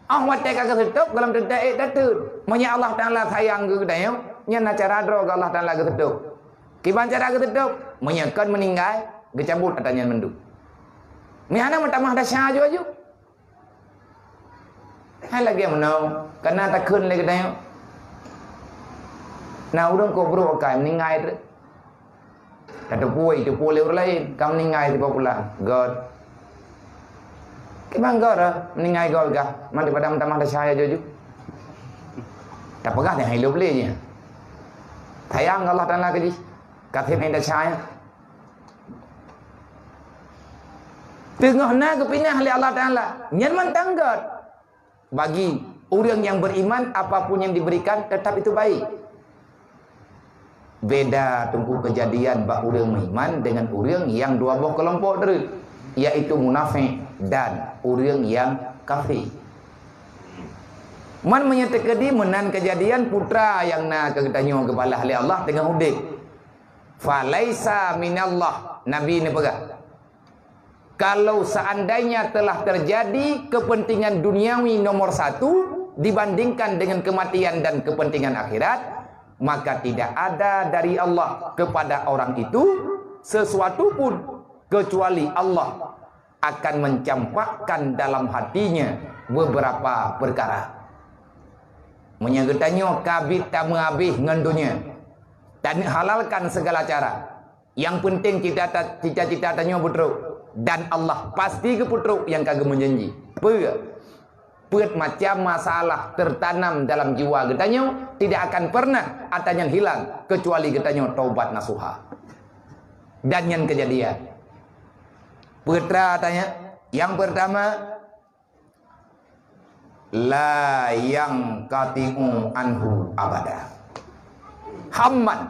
Awak tak gesetup dalam tentai datut. Menya Allah Taala sayang ke katanya. Nyan cara dro Allah Taala gesetup. Kiban cara gesetup menyekan meninggal gecabut katanya menduk. Mihana mentamah dah syah aju. Hai lagi menau, karena tak kun lagi tanya. Nah, urang ko bro kai meningai tu. Kata puai tu puai orang lain, kau meningai tu pula. God. Kemang god ah, meningai god kah? Man daripada mentamah dah syah aju. Tak pegah ni hai lu boleh je. Sayang Allah Taala ke ji. Kata ni dah syah. Tengah na kepinah oleh Allah Ta'ala. Nyaman tanggat. Bagi orang yang beriman, apapun yang diberikan, tetap itu baik. Beda tunggu kejadian bak orang beriman dengan orang yang dua buah kelompok terus. Iaitu munafik dan orang yang kafir. Man menyatakan di menan kejadian putra yang na kegetanyo kepala oleh Allah tengah hudik. Falaisa minallah. Nabi ni pegang. Kalau seandainya telah terjadi kepentingan duniawi nomor satu dibandingkan dengan kematian dan kepentingan akhirat, maka tidak ada dari Allah kepada orang itu sesuatu pun kecuali Allah akan mencampakkan dalam hatinya beberapa perkara. Menyegetanyo kabit tak menghabis dengan dunia dan halalkan segala cara. Yang penting cita-cita tanya putruk. Dan Allah pasti ke putruk yang kagak menjanji. Pet macam masalah tertanam dalam jiwa getanyo tidak akan pernah atanya hilang kecuali getanyo taubat nasuha. Dan yang kejadian. Putra tanya, yang pertama la yang kati'u anhu abada. Hamman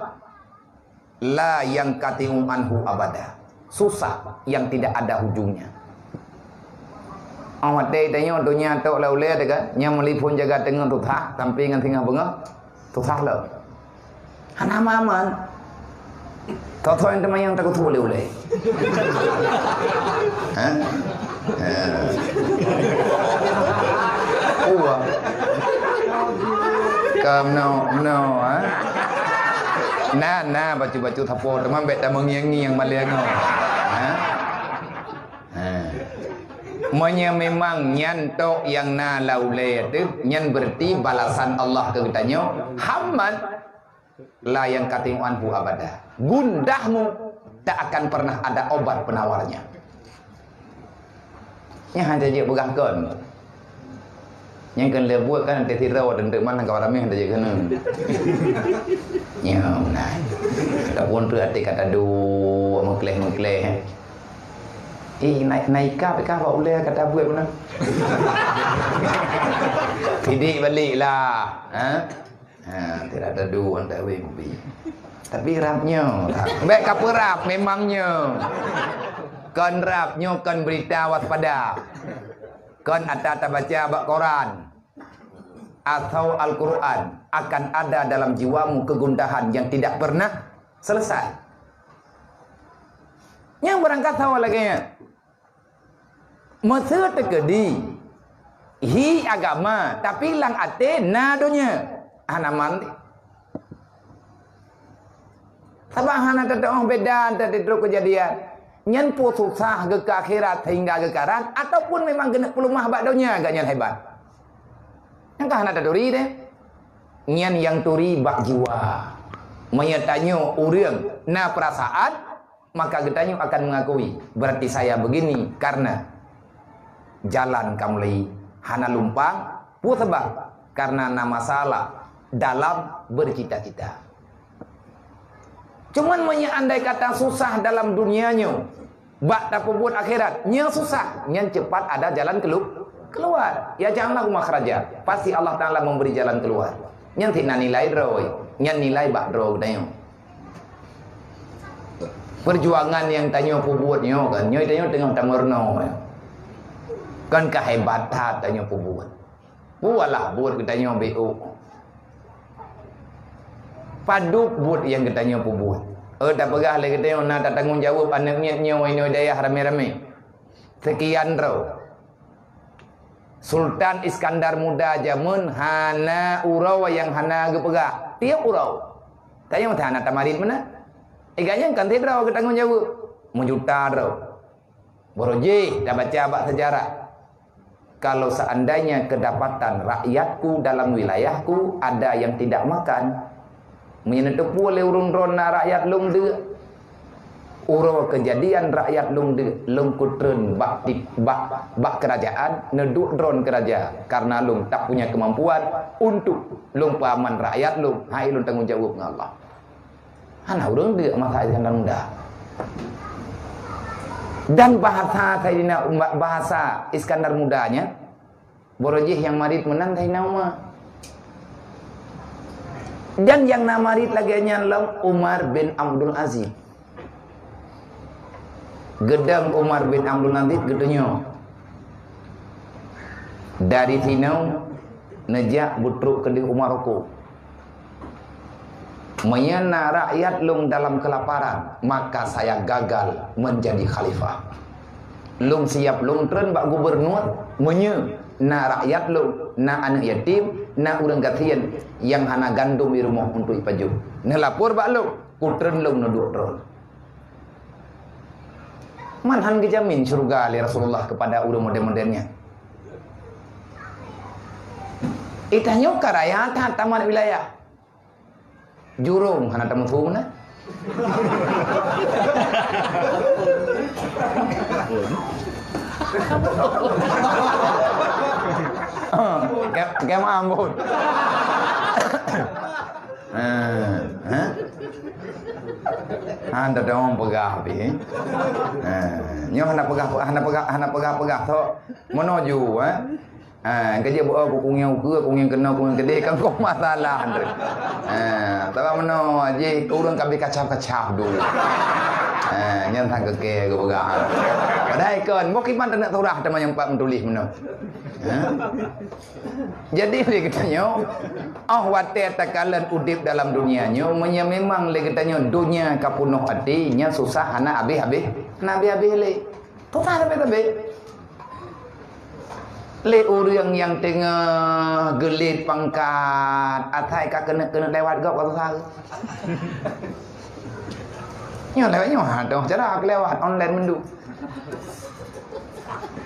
la yang kati'u anhu abada. Susah yang tidak ada hujungnya. Awak tanya dunia tok la ulai dekat yang melipun jaga tengah tu thah sampai dengan tengah bengah tu thah la. Hana maman. Tahu yang teman yang takut boleh ulai. Ha? Oh. Kam no ha. Nah baca-baca thapo teman bet tak mengiang-ngiang balik ngau. Monya memang nyantok yang na laule tu nyan berarti balasan Allah ke kitanya hamad la yang katinganhu abada. Gundahmu tak akan pernah ada obat penawarnya. Nya hanya je begahkan. Yang kan le buat kan nanti tirau dan mana kau ramai hanya je kena. Nya nah. Tak pun tu hati kata du mengkleh. Naik kah boleh kata buat mana? Tidak baliklah. Tidak ada dua tak boleh. Tapi rapnya. Baik kapal rap memangnya. Kon rapnya kon berita waspada. Kon ada baca bak Quran atau Al-Quran akan ada dalam jiwamu kegundahan yang tidak pernah selesai. Yang berangkat tahu lagi nya. Masa terkedi hi agama tapi lang ate na dunia hanaman sabah hana tetong beda tadi terus kejadian nyen pu susah ke akhirat hingga ke karan ataupun memang kena pelumah bak dunia agaknya hebat yang kah hana taduri deh nyen yang turi bak jiwa menyatanyo urang na perasaan maka getanyo akan mengakui berarti saya begini karena jalan kamulai hana lumpang pu sebab karena nama salah dalam bercita-cita. Cuman andai kata susah dalam dunianya bak tak buat akhirat nya susah nya cepat ada jalan keluar ya janganlah makhraja pasti Allah Taala memberi jalan keluar nya tina nilai roy nya nilai bak ro dayo perjuangan yang tanyo pu buatnya kan nya tanyo tengah tamerno kan kehebatan tanya buat. Buatlah buat kitanya BO. Padu buat yang kitanya buat. Tak pegah lagi kitanya nak tak tanggung jawab anaknya nyawa ini daya rame-rame. Sekian raw. Sultan Iskandar Muda jamun hana urau yang hana gepegah. Tiap urau. Tanya mata hana tamarin mana? Iganya kan tidak raw tanggung jawab. Menjuta raw. Boroji dah baca abad sejarah. Kalau seandainya kedapatan rakyatku dalam wilayahku ada yang tidak makan, menyenetepu oleh urun ron rakyat long de. Uro kejadian rakyat long de, long kutren bak kerajaan, neduk dron kerajaan karena long tak punya kemampuan untuk long pahaman rakyat long. Hai long tanggung jawab dengan Allah. Hana urang de masa Iskandar Muda. Dan bahasa Iskandar Mudanya Borojih yang marit menang Taina Umar. Dan yang namarit lagi nyalam Umar bin Abdul Aziz. Gedang Umar bin Abdul Aziz gedenya. Dari Tinau nejak butruk ke di Umar Roko. Menyana rakyat lung dalam kelaparan, maka saya gagal menjadi khalifah. Lung siap lung tren bak gubernur, menye na rakyat lung, na anak yatim, na urang gatian yang hana gandum di rumah untuk ipaju. Na lapor bak lung, putren lung nuduk tron. Manhan kejamin surga li Rasulullah kepada urang modern-modernnya. Itanya karaya taman wilayah. Jurung hana tamu tu mana? Kayak ambon. Anda dah orang pegah api. Nyo hana pegah tu menuju kerja buat kunging ke kunging kena kunging gede kan kau masalah andre. Tak mano aje urang kabe kacap-kacap dulu. Nyen thang ke pegang. Padai kan mo kiman nak turah teman yang pak mentulis meno. Jadi dia katanya wate takalan udip dalam dunianya memang le katanya dunia kapunuh hatinya susah hana habis-habis. Hana habis-habis le. Tu tak habis-habis. Le urang yang tengah gelit pangkat atai ka kena lewat gak kata saya. Nyo lewatnya ada cara lewat online mendu.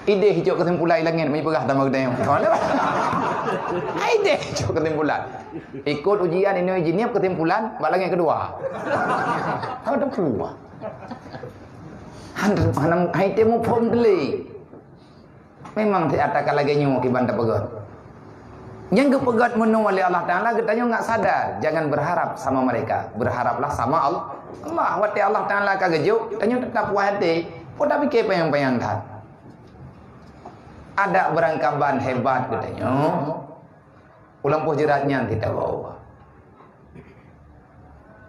Ide hijau kesimpulan langit mai pegah tambah gede. Lewat. Ide hijau kesimpulan. Ikut ujian ini jinniap kesimpulan bak langit kedua. Ada kedua. Hanam hai temu pom dele. Memang tidak ada lagi nyu kiban tak pegat. Yang kepegat menu oleh Allah Taala katanya enggak sadar, jangan berharap sama mereka, berharaplah sama Allah. Allah wati Allah Taala kagejuk, tanya tetap puas hati, pun tapi ke payang-payang dah. Ada berangkaban hebat katanya. Ulang puh jeratnya kita bawa.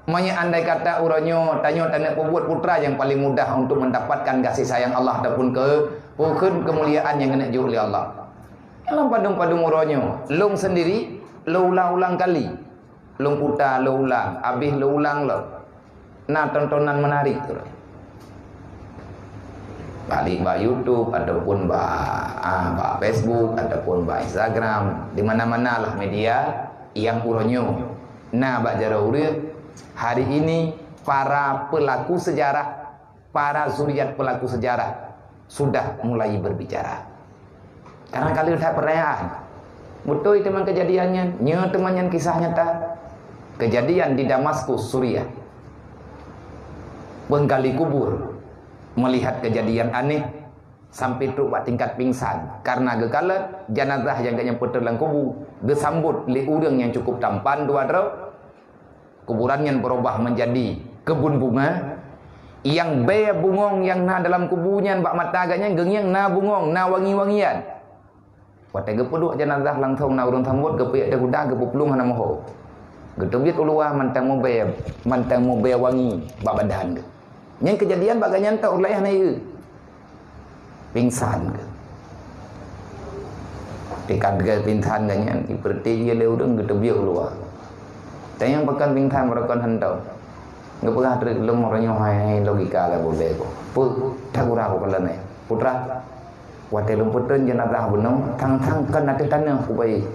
Manya andai kata uranyo tanya buat putra yang paling mudah untuk mendapatkan kasih sayang Allah ataupun kemuliaan yang kena jual oleh Allah. Dalam padung-padung uranyo, long sendiri lo ulang-ulang kali. Long putar lo ulang, habis lo ulang lo. Nah tontonan menarik tu. Balik ba YouTube ataupun ba Facebook ataupun ba Instagram, di mana-mana lah media yang uranyo. Nah ba jara urang hari ini para pelaku sejarah, para zuriat pelaku sejarah sudah mulai berbicara. Karena kali dah perayaan. Betul teman kejadiannya, teman yang kisah nyata. Kejadian di Damaskus, Suriah. Penggali kubur melihat kejadian aneh sampai tu buat tingkat pingsan karena gegala jenazah yang gak nyemput dalam kubur disambut oleh urang yang cukup tampan dua dro. Kuburannya berubah menjadi kebun bunga yang bea bungong yang na dalam kubunya bak mata agaknya gengyang na bungong na wangi-wangian. Wate gepuduk jenazah langsung na urang sambut gepek ada kuda gepuplung hana moho. Getebit ulua mantang mo bea wangi bak badan. Yang kejadian bak nyanta ulayah na ieu. Pingsan ke. Pikat ke pingsan ganyan iperti dia le urang getebit ulua. Tayang pekan pingsan merekon hentau. Ngepegah terik lem orangnya hai logika lah boleh ko. Pu takura ko kalane. Putra wate lumputun jenazah benong tang-tang kan ada tanah kubai.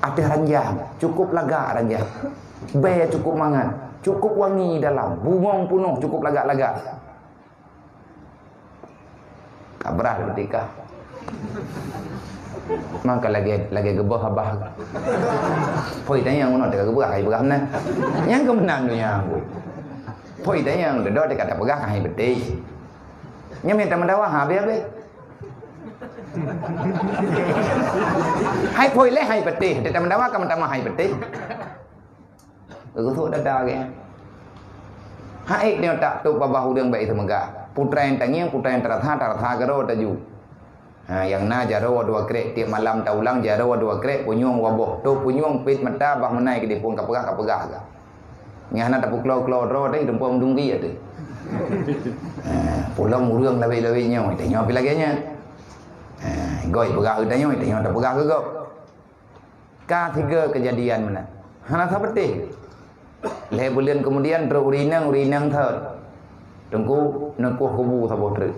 Ada ranjang, cukup laga ranjang. Bea cukup mangan, cukup wangi dalam, bungong penuh cukup lagak-lagak. kabrah ketika maka lagi gebah habah poi tanya ngono dekat gebah kai begah na yang kemenang dunia aku poi tanya yang dekat dekat begah kai bedai nya minta mendawa habe hai poi le hai bedai dekat mendawa ka mentama hai bedai tu dah ke hai dia tak tu babah udang baik semega putra yang tanya putra yang teratha garo taju yang na jaro dua krek tiap malam taulang jaro dua krek punyung waboh tu punyung pit mata bah menai ke dipun kapegah ka nya na tapuk klau ro dai dempom dunggi ade pulang urang lawe nyo tanya pi lagi nya goi pegah tanya tak pegah ke go ka tiga kejadian mana hana seperti le bulan kemudian tro urinang thar tengku nekuh kubu sabo tre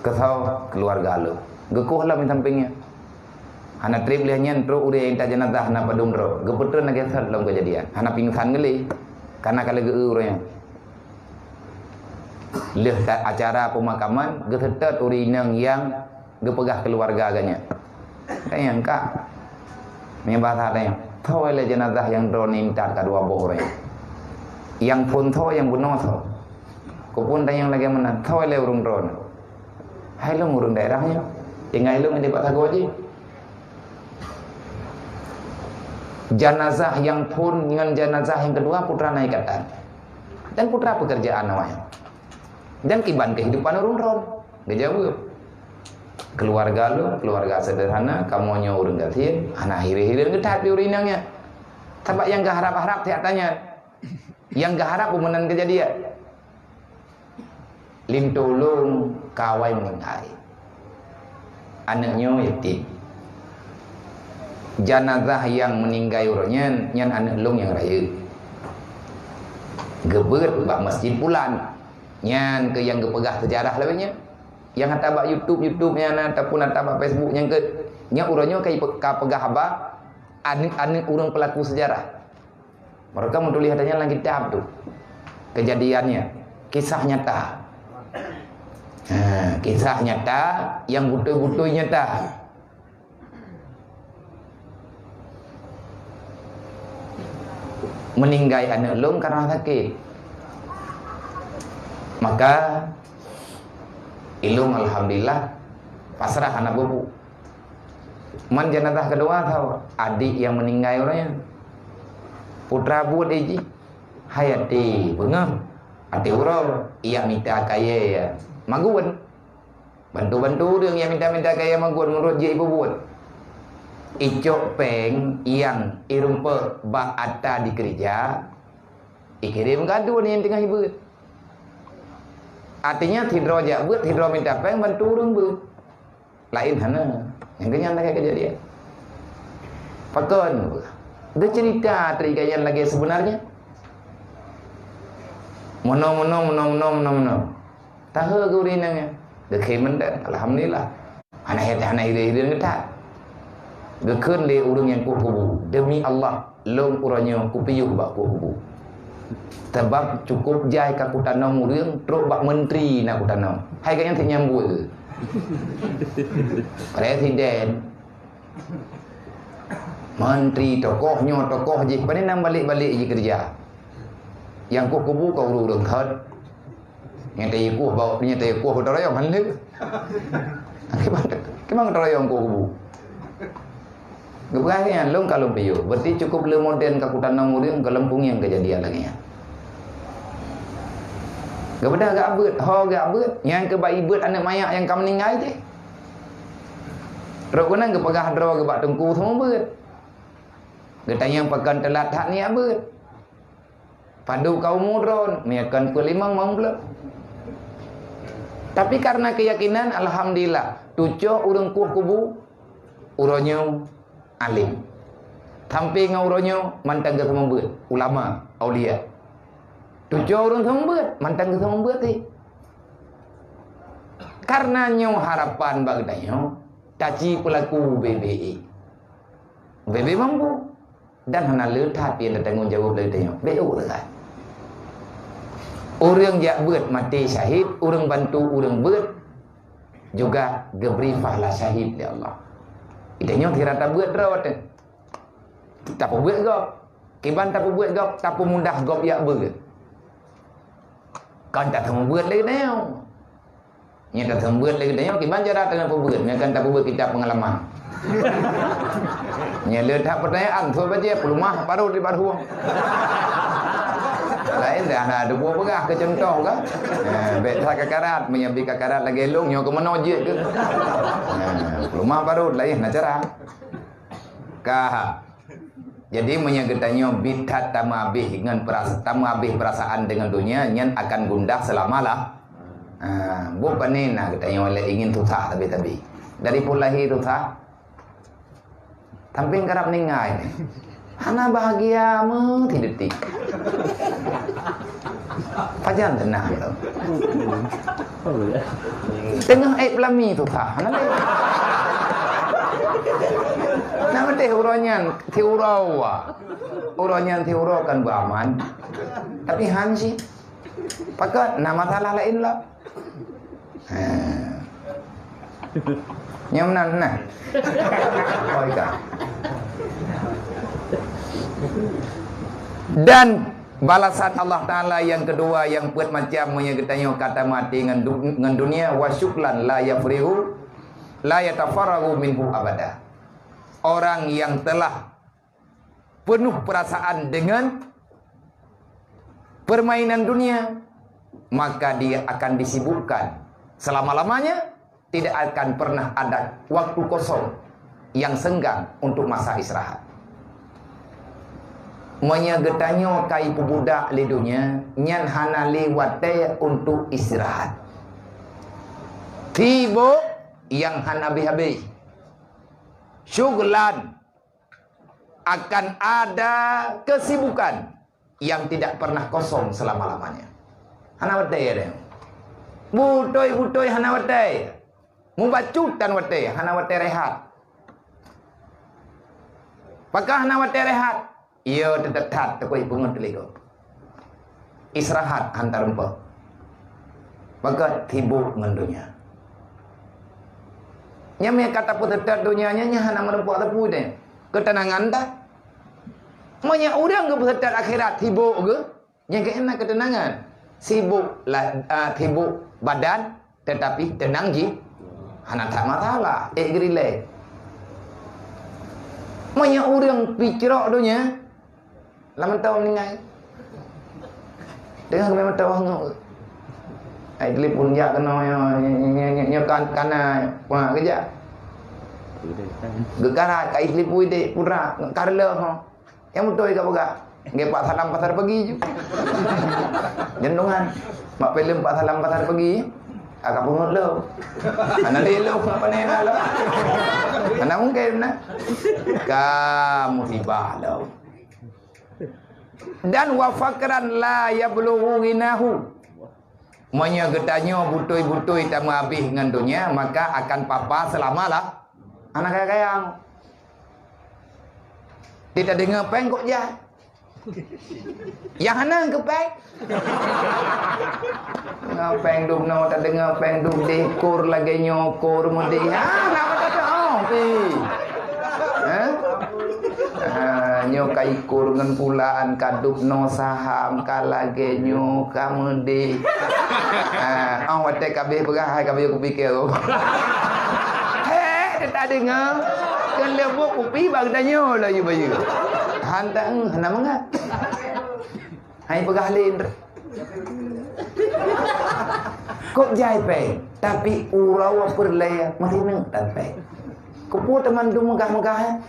kesau keluarga lo gekuh lah min sampingnya hana trip leh nyen tro uri inta jenazah na padum ro gepetreun na gesat dalam kejadian hana pingsan geli karena kali geurnya leh acara pemakaman gesetet urinang yang gepegah keluarga aganya tayang kak bahasa tayang thoi le jenazah yang drone inta kadua bohore yang pun tho yang bunuh tho kupun tayang lagi mana thoi le urung drone hai lo urung daerahnya tinggal lu di Pak Tagoji jenazah yang pun dengan jenazah yang kedua putra naikatan dan putra pekerjaan namanya dan kiban kehidupan urun-urun dia jawab keluarga lu keluarga sederhana kamu nya urang gatin anak hiri-hiri ngetat di urinangnya tabak yang gak harap-harap tiap tanya yang gak harap pemenang kejadian lintulung kawai mengenai anaknya yatim jenazah yang meninggal urangnya nyan anak long yang raya gebet bak masjid pulan nyan ke yang gepegah sejarah lebihnya yang atabak YouTube nya ataupun atabak Facebook yang ke nya urangnya kai pegah haba anik urang pelaku sejarah mereka menulis adanya lagi kitab tuh kejadiannya kisah nyata kisah nyata yang betul-betul nyata meninggal anak long karena sakit maka ilum alhamdulillah pasrah anak bubu man jenazah kedua tahu adik yang meninggal orangnya putra buat eji hayati bengam adik urang ia minta kaya ya maguan bantu-bantu dia yang minta kaya maguan menurut dia ibu buat icok peng yang irumpa bak ata di kerja ikirim kado ni yang tengah ibu artinya tidro aja buat tidro minta peng bantu urang buat lain hana yang kenyang lagi kejadian pakon dia cerita terikaian lagi sebenarnya mono tahu gurinanya dekhimen dah alhamdulillah anak hidup ngetat gekeun le urang yang kubu demi Allah long urangnya kupiyuh bak kubu sebab cukup jai ka kutanong urang terus bak menteri nak kutanong hai kayaknya tak nyambut presiden menteri tokoh je paling nang balik je kerja yang kubu kau urang khad yang tay kuh bawa punya tay kuh toroyong han le kemang toroyong kubu gebahnya long kalung piyo berarti cukup le modern ka kutanong urang kalempung yang kejadian lagi ya gabeda gak beut ho gak beut yang ke bayi beut anak mayak yang kam meninggal je terus kunang ke pegah dro ke bak tengku semua beut getanya yang pekan telat hak ni beut padu kaum mudron miakan pelimang mau pula tapi karena keyakinan alhamdulillah tujuh urang kuh kubu uronyo alim tampi ngauronyo mantang ke semua beut ulama aulia tujuh orang semua beut mantang ke semua beut karena nyo harapan bagdanyo taci pelaku BBI mampu dan hana letat yang tanggung jawab letanyo BO dekat orang jak beut mati syahid orang bantu orang beut juga gebrifah lah syahid ya Allah. Idenya kira tak buat rawat. Tak buat gop. Kiban tak buat gop, tak mudah gop ya ber. Kan tak buat lagi neo. Nya tak buat lagi neo kiban cara tak buat, nya kan tak buat kitab pengalaman. Nya letak pertanyaan so baca pelumah baru di baru. Lain dah ada buah pegah ke contoh ke. Bet kakarat menyabi kakarat lagi elong nyo ke menojek ke. Pelumah baru lain nak cara. Kah. Jadi menyagetannya bidat tamabih dengan perasaan dengan dunia nyan akan gundah selamalah. Bukan ni nak katanya oleh ingin susah tapi dari pulahi susah. Tamping kerap ningai. Hana bahagia tidak detik. Pajan tenang tu. Tengah aib lami susah. Hana lagi. Nama teh uronyan tiurawa. Uronyan tiurawa kan beraman. Tapi hansi. Pakat nama salah lain lah. Nyam nah. Oh iya. Dan balasan Allah Ta'ala yang kedua yang buat macam menyegetanya kata mati dengan dunia wasyuklan la yafrihu la yatafarragu minhu abada. Orang yang telah penuh perasaan dengan permainan dunia, maka dia akan disibukkan selama-lamanya, tidak akan pernah ada waktu kosong yang senggang untuk masa istirahat. Menyegetanyo kai budak di dunia nyan hana lewate untuk istirahat. Tibo yang hana habis. Syuglan akan ada kesibukan yang tidak pernah kosong selama-lamanya. Hana wate ya. Butoi hana wate. Mubacutan wate, hana wate rehat. Pakah hana wate rehat. Ia tetap tekoi pungut teligo. Istirahat hantar empat. Maka tibuk dengan dunia. Nya kata pun tetap dunianya nya hana merempuak tepu deh. Ketenangan dah. Monya orang ke tetap akhirat tibuk ke? Nya kena ketenangan. Sibuk lah tibuk badan tetapi tenang ji. Hana tak masalah. Gerilek. Monya orang pikirok dunia. Lama tahu ningai. Dengar memang tahu ngok. Ai telefon ya kena nyokan kana wah kerja. Gegara kai telefon ide pura karle ho. Yang betul ke boga. Nge Pak Salam pasar pagi ju. Jendongan. Mak film Pak Salam pasar pagi. Agak pungut lo. Ana lelo apa ni lo. Ana mungkin na. Kamu tiba lo. Dan wafakran la yablughu ghinahu. Menyegetanyo butoi-butoi tak habis dengan dunia, maka akan papa selamalah. Anak kaya-kayang. Tidak dengar peng kok jah. Yang hana ke peng? Ngapeng dum no tak dengar peng dum dekor lagi nyokor mudi. Nak tak tahu pi. Nyo kaikur dengan pulaan kaduk no saham kalage nyo kamudi. Awak tak kabeh berahai kabeh aku fikir tu. Tak dengar. Kan lebok kopi bang tanya lah you bayu. Hantang hana mangat. Hai pegah lain. Kok jai pe, tapi urau perlaya masih nang tan pe. Kupu teman tu megah-megah.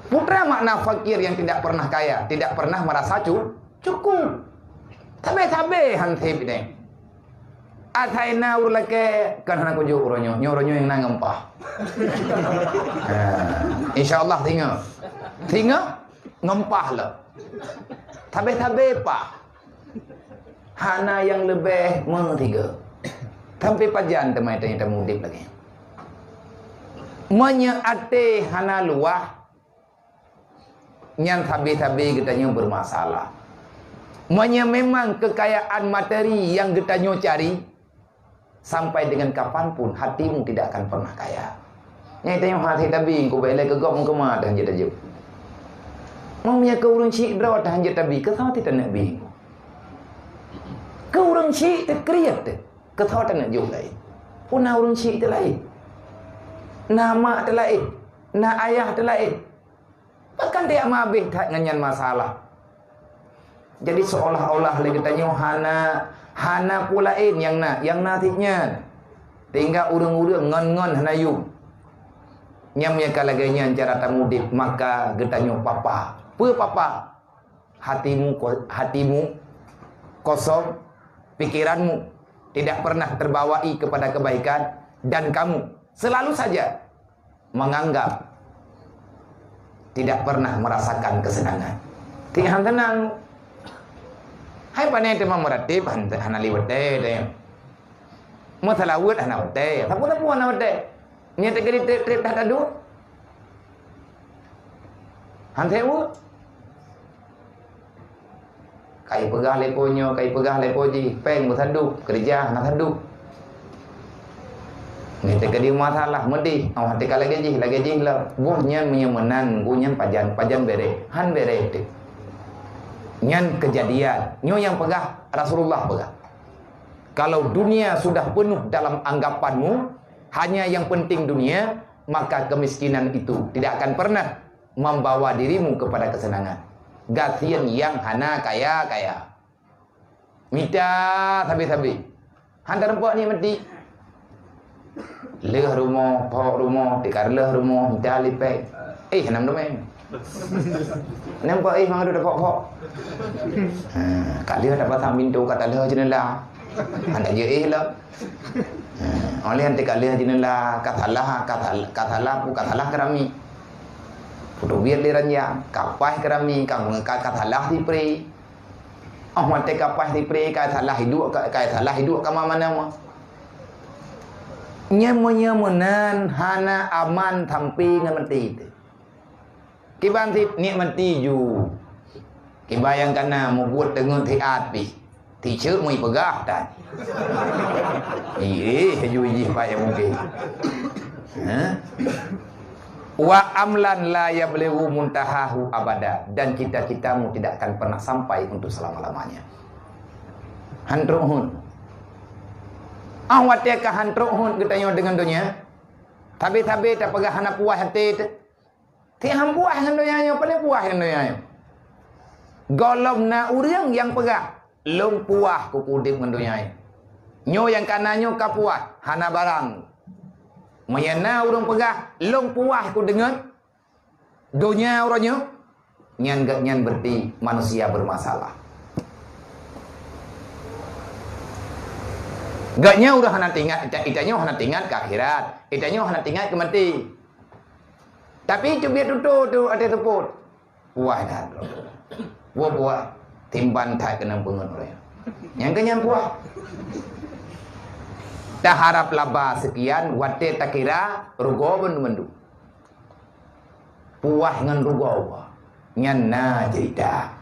Putra makna fakir yang tidak pernah kaya, tidak pernah merasa cukup. Tabe-tabe hantip ni. Ataina urlake kan hana kunjuk uronyo, nyoronyo yang nangempah. Insyaallah tinggal ngempah lah. Tabe-tabe pa. Hana yang lebih mengtiga. Sampai pajan temai tanya mudip lagi. Menyeate hana luah. Yang tabi-tabi katanya bermasalah. Memang kekayaan materi yang katanya cari sampai dengan kapanpun hatimu tidak akan pernah kaya. Nyai tanya hati tabi ku bailai ke gop kemah dah je tajuk. Mamnya ke urang cik drawat dah je tabi ke tahu tidak nak bi. Ke urang cik terkriat ke tahu tak nak jauh lain. Puna urang cik tu lain. Nama tu lain. Na ayah tu lain. Bahkan dia mabih tak nganyan masalah. Jadi seolah-olah lagi tanya hana pulain yang natihnya. Tinggal urang-urang ngon-ngon hanayu. Nyamnya kalaganya cara tamudip maka getanyo papa. Papa? Hatimu kosong, pikiranmu tidak pernah terbawai kepada kebaikan dan kamu selalu saja menganggap tidak pernah merasakan kesenangan. Tihan tenang. Hai panai tema meratib hana liwat deh. Masalawut hana wate. Tapu hana wate. Nya tegeri trip dah tadu. Hantewu. Kai pegah leponyo, kai pegah lepoji, peng bertadu, kerja nak tadu. Nya tegeri masalah medi, au hati lagi ji lah. Buhnya menyemenan, gunyan pajan bere, han bere itu. Nyan kejadian, nyo yang pegah Rasulullah pegah. Kalau dunia sudah penuh dalam anggapanmu, hanya yang penting dunia, maka kemiskinan itu tidak akan pernah membawa dirimu kepada kesenangan. Gatian yang hana kaya. Minta sabi-sabi. Hantar rempok ni mati. Leh rumah, pok rumah, tikar leh rumah, minta lipek. Hanam domain. Nampak mangadu dah pok. Kak leh dapat tak pintu kata leh jenela. Anda je lah. Oleh nanti kali jenela katalah kerami. Putu biar diranja kapai kerami kamu katalah di pre. Mate kapai di pre katalah hidup kama mana mah. Nyamenan hana aman tampi ngamati itu. Kibantip ni mati ju. Kibayangkan na mau buat dengan teapi. Teacher mau pegah tak? Hujui pak yang mungkin. Wa amlan la yablughu muntahahu abada, dan cita-citamu tidak akan pernah sampai untuk selama-lamanya. Hantrohun. Awat ka hantrohun kita dengan dunia. Tapi tak pegah hana puas hati. Ti hampuah dengan dunia paling puas dengan dunia. Golobna urang yang pegah long puah ku kudip dengan dunia. Nyo yang kananyo ka puah hana barang. Mayana urang pegah long puah ku dengan dunia uranyo. Nyan berarti manusia bermasalah. Gaknya udah hana tinggal, itanya hana tinggal ke akhirat, itanya hana tinggal ke mati. Tapi itu biar tu ada teput. Puah dah. Buah timban tak kena pengen orang. Yang kenyang puah. Tak harap laba sekian, wate tak kira rugo pun mendu. Puah dengan rugo. Nyan na cerita.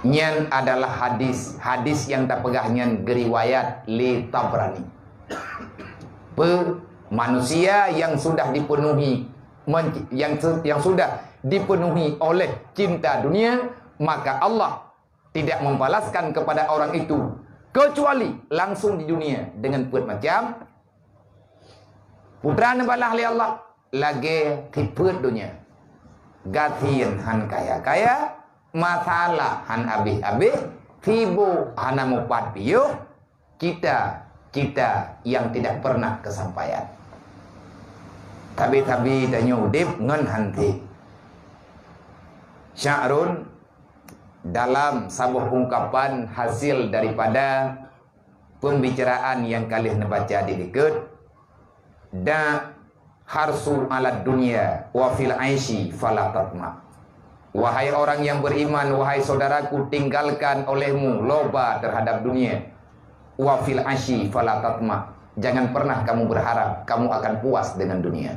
Nyan adalah hadis yang tak pegah nyan geriwayat li Tabrani. Manusia yang sudah dipenuhi yang sudah dipenuhi oleh cinta dunia, maka Allah tidak membalaskan kepada orang itu kecuali langsung di dunia dengan put macam putra nabalah li Allah lagi tiput dunia gatian han kaya masalah han abih tibu hana mupat piyo kita yang tidak pernah kesampaian. Tapi tanya udip ngan hanti. Sya'run dalam sebuah ungkapan hasil daripada pembicaraan yang kalian baca di dekat. Da harsu ala dunia wa fil aishi fala tatma. Wahai orang yang beriman, wahai saudaraku, tinggalkan olehmu loba terhadap dunia. Wa fil aishi fala tatma. Jangan pernah kamu berharap kamu akan puas dengan dunia.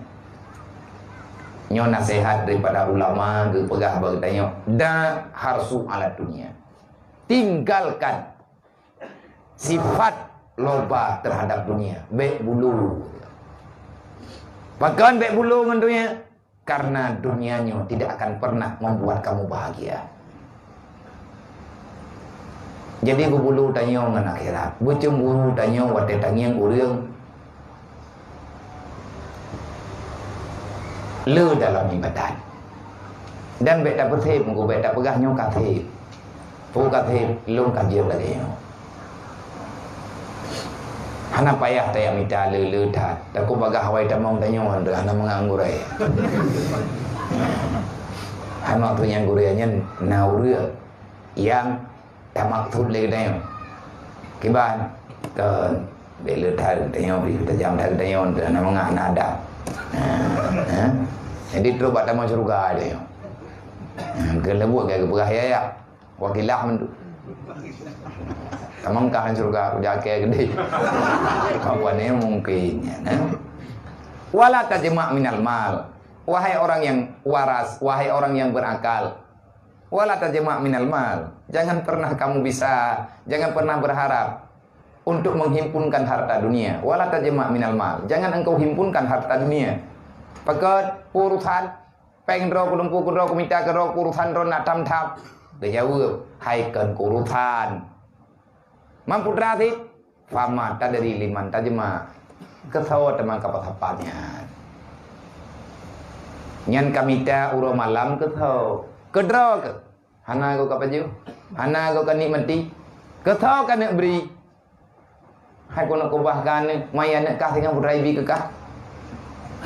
Nyo nasihat daripada ulama ke pegah bertanya, da harsu ala dunia. Tinggalkan sifat loba terhadap dunia, bek bulu. Bahkan bek bulu dengan dunia, karena dunianya tidak akan pernah membuat kamu bahagia. Jadi berbulu tanya dengan akhirat, bercemburu tanya wate tangiang urang, le dalam ibadat. Dan bek tak pertip, muka bek tak pegahnya katip, pu katip, lung kajian lagi. Hana payah tayang mita le tat, aku bagah hawai tamong tanya anda hana menganggurai. Hana tu yang gurainya naurua yang tak maksud lagi tanya. Kiban ke bela tar tanya beri kita jam tar tanya anda hana mengana ada. Jadi terus baca mau surga dia. Kelebut ke berahaya ya. Wakilah mentu. Tamangkah surga jake gede. Kawannya mungkin ya. Wala tajma' minal mal. Wahai orang yang waras, wahai orang yang berakal. Wala tajma' minal mal. Jangan pernah kamu bisa, jangan pernah berharap untuk menghimpunkan harta dunia. Wala tajma' minal mal. Jangan engkau himpunkan harta dunia. Pakat urusan pengro kulumpu kudro kumita kero urusan ro nak tam thap. Dia jawab, hai kan urusan. Mampu drastis, fama tadri liman tajma. Kesawat teman kapasapatnya. Nyan kamita uro malam kesau. Kedro ke. Hana go kapaju. Hana go kanikmati. Kesau kan nak beri. Hai ko nak kubahkan maya nak kah dengan putrai bi ke kah.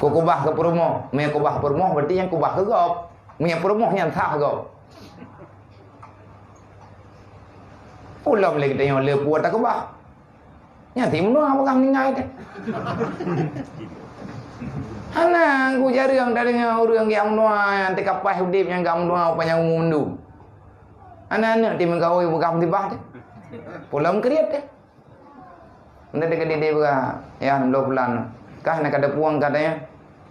Ko kubah ke perumoh, maya kubah perumoh berarti yang kubah ke gop. Maya perumoh yang sah gop. Ulam lagi tanya le puat tak kubah. Nya timno apa kang ningai teh. Hana ku jarang dadanya urang yang noa ante kapai udip yang gam noa apa yang mundu. Ana tim kau bukan tibah teh. Pulam kriat teh. Anda dekat dia berah, ya 2 bulan. Kah nak ada puang katanya,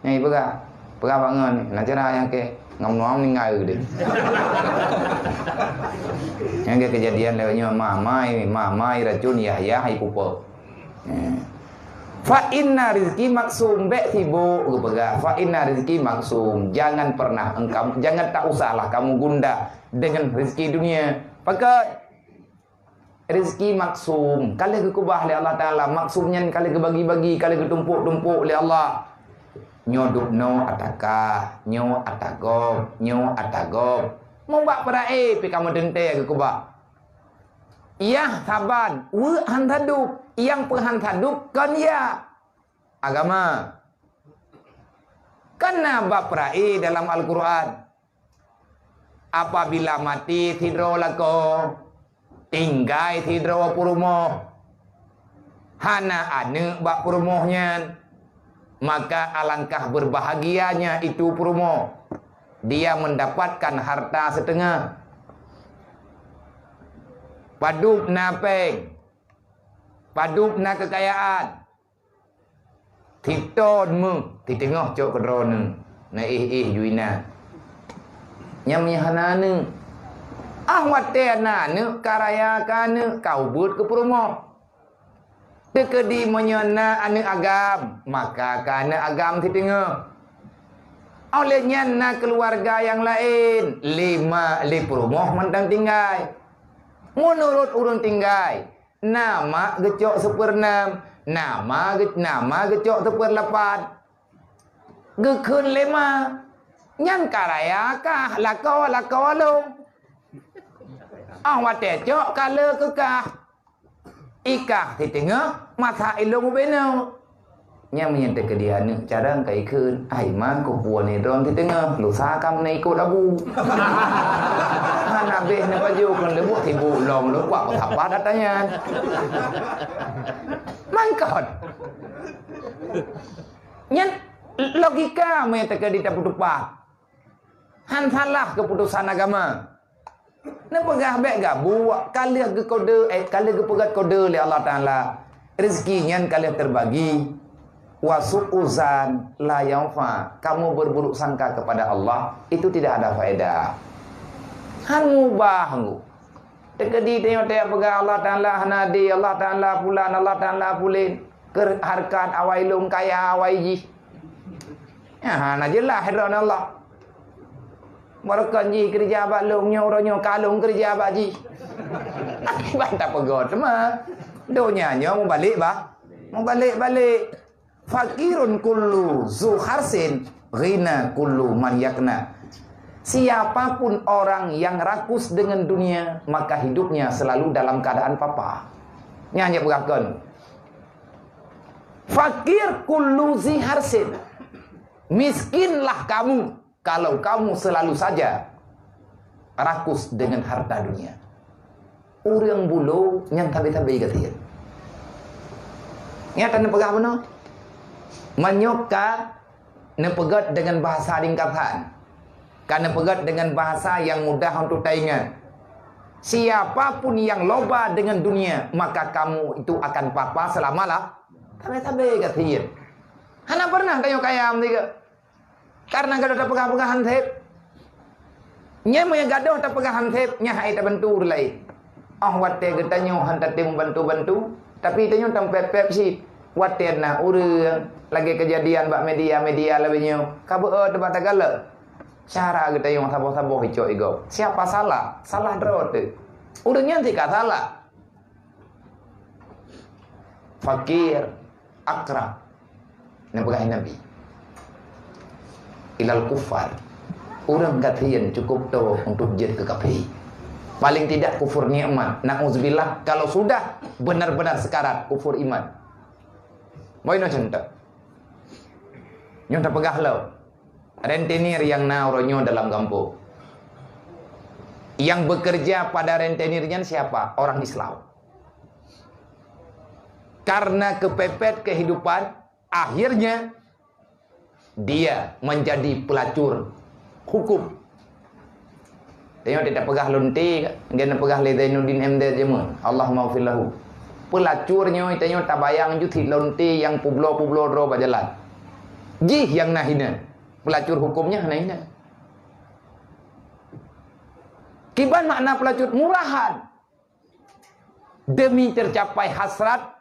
nyai berah bangun. Nak cara yang ke ngam noa ningai gede. Yang kejadian lewatnya mamai racun Yahya hai pupo. Fa inna rizki maksum be tibo gubega. Fa inna rizki maksum. Jangan pernah engkau, jangan tak usahlah kamu gundah dengan rezeki dunia. Pakai rezeki maksum. Kalau kekubah oleh Allah Taala, maksumnya kalau kebagi-bagi, kalau ketumpuk-tumpuk oleh Allah. Nyoduk no ataka, nyo atagom. Mau bak perae pi kamu dente ke kubah. Iya saban, hantaduk, yang penghantaduk kan ya agama. Karena bak perae dalam Al-Quran. Apabila mati tidro lako, tinggai tidro purumoh. Hana ane bak purumohnya. Maka alangkah berbahagianya itu purumoh. Dia mendapatkan harta setengah. Padup na peng. Padup na kekayaan. Titon mu. Titengah cok kedrona. Na juina. Nyamnya hanane. Ahwatena ne karaya kana kau buat ke purumoh. Tekedi menyana ane agam. Maka kana agam titengah. Olehnya na keluarga yang lain 5 purumoh mentang tinggai. Menurut urun tinggai. Nama gecok 1/6. Nama gecok 1/8. Gekun 5. Nyan karaya kah lako long. Wate cok kala kekah. Ikah di tengah masa ilung benau. Nya menyentuh ke dia ni cara kai keun ai man ko puan ni ron di tengah lusa kam nei ko abu. Hana be ne baju kon lebu tibu long lu kwa ko thapa datanya. Mangkot. Nyen logika menyentuh ke dia putupa. Han salah keputusan agama. Ne pegah bek gabu kali ke kode kali ke pegat kode oleh Allah Taala. Rezekinya kali terbagi. Wasu'uzan la yanfa. Kamu berburuk sangka kepada Allah itu tidak ada faedah. Han mubah. Tekedi tengok tiap pegah Allah Ta'ala hanadi, Allah Ta'ala pulan, Allah Ta'ala pulin. Harkat awailung kaya awaiji. Ya, nah jelas hadiran Allah. Mereka ji kerja abak long nyo kalung kerja abak ji. Bantah pegot semua. Donya mau balik bah. Mau balik. Fakirun kullu zu harsin ghina kullu man yakna. Siapapun orang yang rakus dengan dunia, maka hidupnya selalu dalam keadaan papa. Nyanyi beragam. Fakir kullu zi harsin. Miskinlah kamu kalau kamu selalu saja rakus dengan harta dunia. Orang bulu yang tabi-tabi katanya. Nyata nepegah benar. Menyoka nepegat dengan bahasa ringkatan. Karena pegat dengan bahasa yang mudah untuk taingan. Siapapun yang loba dengan dunia, maka kamu itu akan papa selamalah. Tabi-tabi katanya. Hana pernah tanya kayam tiga. Karena gaduh tak pegang hantip. Nya mo yang gaduh tak pegang hantip, nya hai tak bantu lain. Watte getanyo hantar tim bantu-bantu, tapi tanyo tampep si. Watte na urang lagi kejadian bak media lebihnya. Kabu debat tagala. Cara getanyo sabo-sabo hicok igo. Siapa salah? Salah drote. Urangnya tidak salah. Fakir akrab. Nabi Nabi. Ilal kufar. Orang katian cukup tu untuk jadi ke kafir. Paling tidak kufur nikmat. Na'udzubillah kalau sudah benar-benar sekarat kufur iman. Boy no contoh. Nyonta pegah lo. Rentenir yang nauronyo dalam kampung. Yang bekerja pada rentenirnya siapa? Orang Islam. Karena kepepet kehidupan, akhirnya dia menjadi pelacur hukum. Tengok tidak pegah lonti, dia pegah Zainuddin MD jema. Allahumma ufillahu. Pelacurnya tengok tak bayang juti lonti yang publo ro berjalan. Jih yang nahina. Pelacur hukumnya nahina. Kiban makna pelacur murahan. Demi tercapai hasrat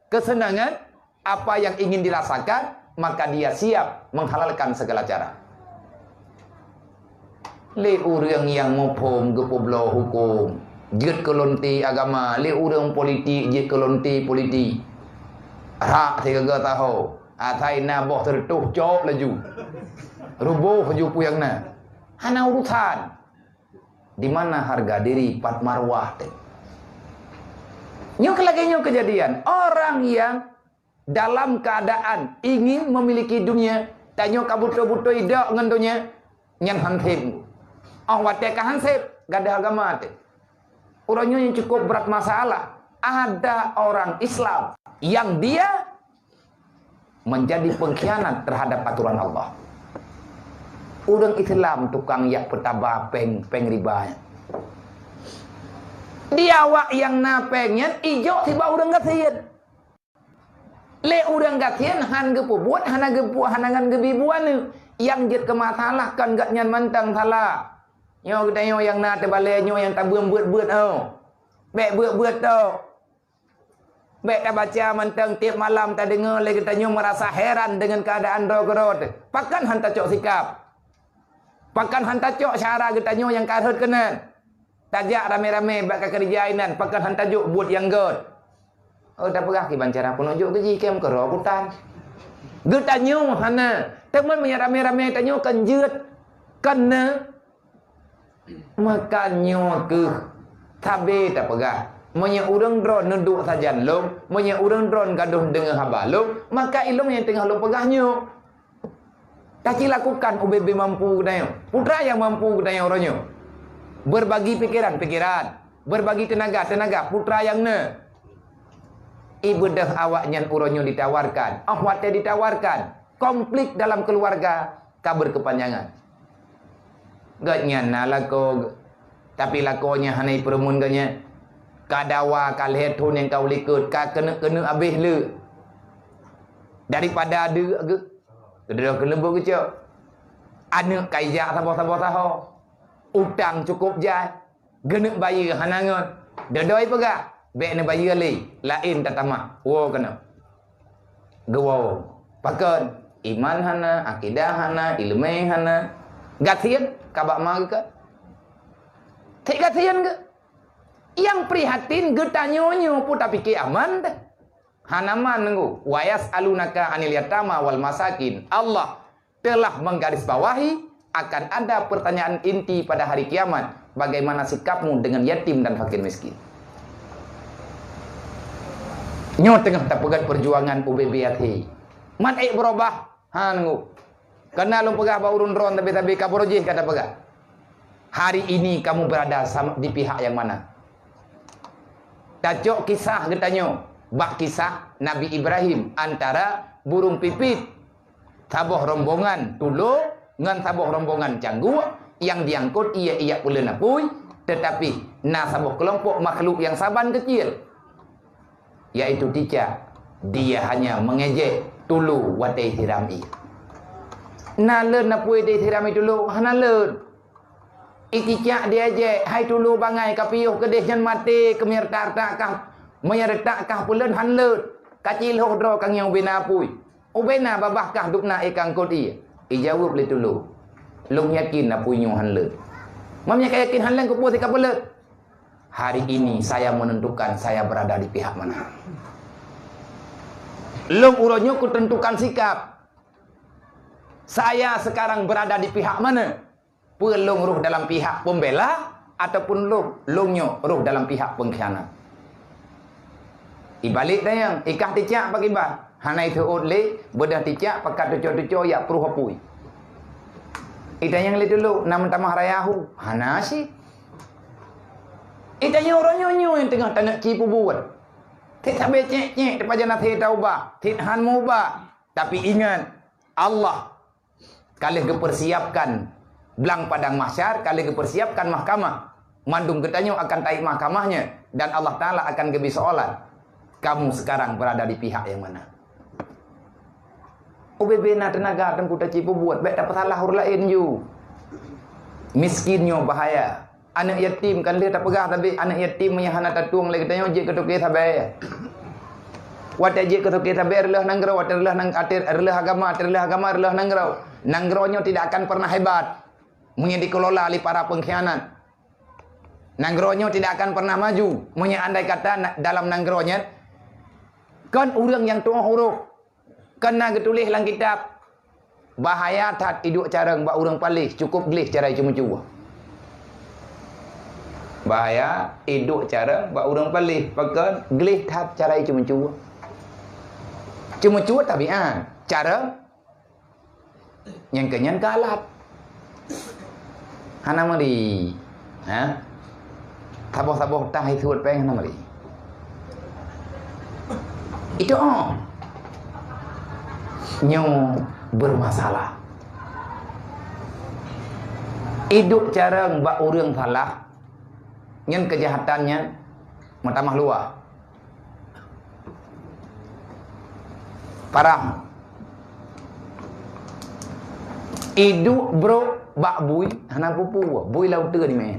kesenangan apa yang ingin dirasakan, maka dia siap menghalalkan segala cara. Le orang yang mopom ke poblo hukum, jet kelonti agama, le orang politik jet kelonti politik. Rak tiga tahu, atai na boh tertuh cok laju. Rubuh laju puyang na. Hana urusan. Di mana harga diri pat marwah teh. Nyok lagi nyok kejadian, orang yang dalam keadaan ingin memiliki dunia, tanya kabuto-buto idak dengan dunia, nyan hansip. Watte ka hansip, gada agama teh. Orangnya yang cukup berat masalah. Ada orang Islam yang dia menjadi pengkhianat terhadap aturan Allah. Orang Islam tukang yak petaba peng riba. Dia awak yang napengnya ijo tiba orang gatian. Le orang gatian han gepu buat hana gepu hanangan gebibuan yang jet ke masalah kan gak nyan mantang salah. Nyo kita nyo yang na tebale nyo yang tak buat bek buat tau. Bek tak baca mantang tiap malam tak dengar le kita nyo merasa heran dengan keadaan rogerot. Pakan hantar cok sikap. Pakan hantar cok cara kita nyo yang karut kena. Tajak rame-rame bak kerjainan pakan hantar juk buat yang god. Tak pegah ki bancara penunjuk ke jikem ke robutan. Kita nyo hana teman punya rame-rame tanyo kan jeut kena makanya ke tabe tak pegah. Monya urang dron nunduk sajan long, monya urang dron gaduh dengan habalong, maka ilmu yang tengah lo pegahnya. Kaki lakukan UBB mampu kedayo. Putra yang mampu kedayo orangnya. Berbagi pikiran, berbagi tenaga, putra yang ne. Ibadah awaknya urangnya ditawarkan, ahwatnya ditawarkan, konflik dalam keluarga, kabar kepanjangan. Gatnya nalako, tapi lakonya hanai peremun ganya. Kadawa kalhet thun yang kau likut, ka kena habis le. Daripada ada ke, kedah kelembu kecok. Anak kaya sabar. Utang cukup jai, genek bayi hanangan. Dedoi pega. Bek ne bayi ali. Lain tak tamak. Wo kena. Gewo. Pakon. Iman hana, akidah hana, ilmu hana. Gatian kabak ma ke? Tak gatian ke? Yang prihatin getanyonyo pun tak fikir aman dah. Hanaman nenggu. Wa yas'alunaka 'anil yatama wal masakin. Allah telah menggarisbawahi akan ada pertanyaan inti pada hari kiamat. Bagaimana sikapmu dengan yatim dan fakir miskin? Nyo tengah tak pegat perjuangan UBB hati. Man berubah. Nenggu. Kena lu pegah ba urun ron tapi kaborojih kata pegah. Hari ini kamu berada di pihak yang mana? Tacok kisah getanyo. Bak kisah Nabi Ibrahim antara burung pipit tabuh rombongan tulu ngan tabuh rombongan canggu yang diangkut ia pula napui, tetapi sabuh kelompok makhluk yang saban kecil, yaitu ticak. Dia hanya mengejek tulu watai hirami. Nalen napui de hirami tulu hanalen. Iticak dia ejek hai tulu bangai kapiuh kedeh jan mati kemir tartakah menyertakkah pulen hanlet kacil hodro kang yang ubena pui ubena babahkah dukna ikang kodi ijawab le tulu long yakin na punyo hanlet mamnya kaya yakin hanlen ko pusi kapelet. Hari ini saya menentukan saya berada di pihak mana. Long uronyo ku tentukan sikap saya sekarang berada di pihak mana. Pelong ruh dalam pihak pembela ataupun longnya ruh dalam pihak pengkhianat. Ibalik dah yang ikah ticak bagi bah. Hanai tu odle bedah ticak pakat tuco-tuco ya pruh apui. Ita yang le dulu nam tamah rayahu. Hana si. Ita yang orang nyonyo yang tengah tanya cipu buat. Tik sabe cek depan jana the taubah. Tik han mubah. Tapi ingat Allah kali kepersiapkan belang padang mahsyar, kali kepersiapkan mahkamah. Mandung ketanyo akan taik mahkamahnya dan Allah Taala akan gebi soalan. Kamu sekarang berada di pihak yang mana? UBB na tenaga dan kuda cipu buat baik dapat salah hur lain you. Miskinnya bahaya. Anak yatim kan dia tak pegah tapi anak yatim punya hana tatuang lagi tanya je ketuke sabai. Wata je ketuke sabai relah nangrau, relah nang atir relah agama relah nangrau. Nangraunya tidak akan pernah hebat. Mungkin dikelola oleh para pengkhianat. Nanggronya tidak akan pernah maju. Mungkin andai kata dalam nanggronya kan orang yang tuang huruf kena getulis dalam kitab bahaya tat iduk carang ba orang palis cukup gelis cara cuma-cuma. Bahaya iduk carang ba orang palis pakai gelis tat cara cuma-cuma. Cuma-cuma tabiat cara yang kenyan kalat. Hana mari, taboh-taboh tah itu peng hana mari. Itu nyo bermasalah. Hidup cara mbak urang salah, nyen kejahatannya matamah luar. Parah. Hidup bro bak bui hana pupu bui laut ni meh.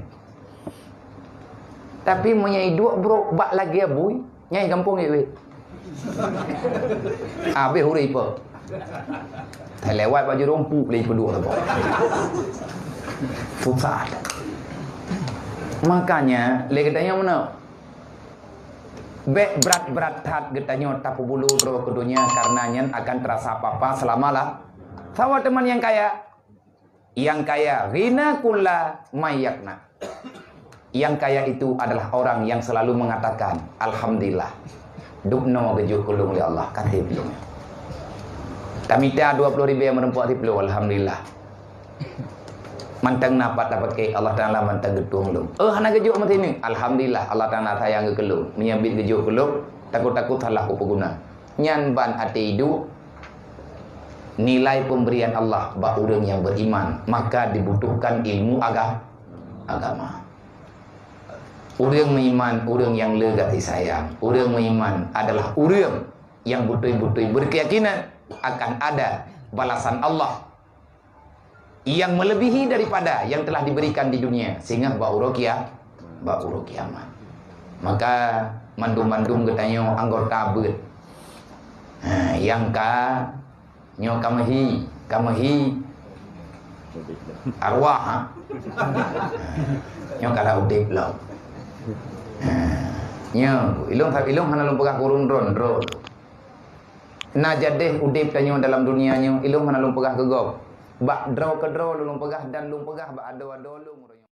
Tapi punya hidup bro bak lagi bui nyai kampung ye. Abe huri pe. Tai lewat baju rompu le pedua tu. Susah. Makanya le katanya mana? Bek berat-berat tat getanya tapu bulu bro ke dunia karenanya akan terasa apa-apa selamalah. Sama teman yang kaya. Yang kaya rina kulla mayakna. Yang kaya itu adalah orang yang selalu mengatakan alhamdulillah. Dukno gejuh kulung li Allah kata dia. Tamita 20,000 yang merempuat tiplu alhamdulillah. Mantang napat dapat ke Allah Taala mantang getung lu. Hana gejuh mati ni. Alhamdulillah Allah Taala sayang ke kelung. Menyambit gejuh kulung takut-takut salah ku peguna. Nyan ban ati hidup nilai pemberian Allah bagi orang yang beriman, maka dibutuhkan ilmu agama. Orang beriman, orang yang lega hati sayang. Orang beriman adalah orang yang betul-betul berkeyakinan akan ada balasan Allah yang melebihi daripada yang telah diberikan di dunia, sehingga ba'uro kiamat. Maka mandum-mandum katanya anggota bet. Yang nyo kamahi arwah nyo kala udip lah. Nyo ilung hana lum pegah kurun ron. Na jadeh udip tanyo dalam dunia nyo ilung hana lum pegah gegop. Bak draw ke draw lum pegah dan lum pegah bak ado lum.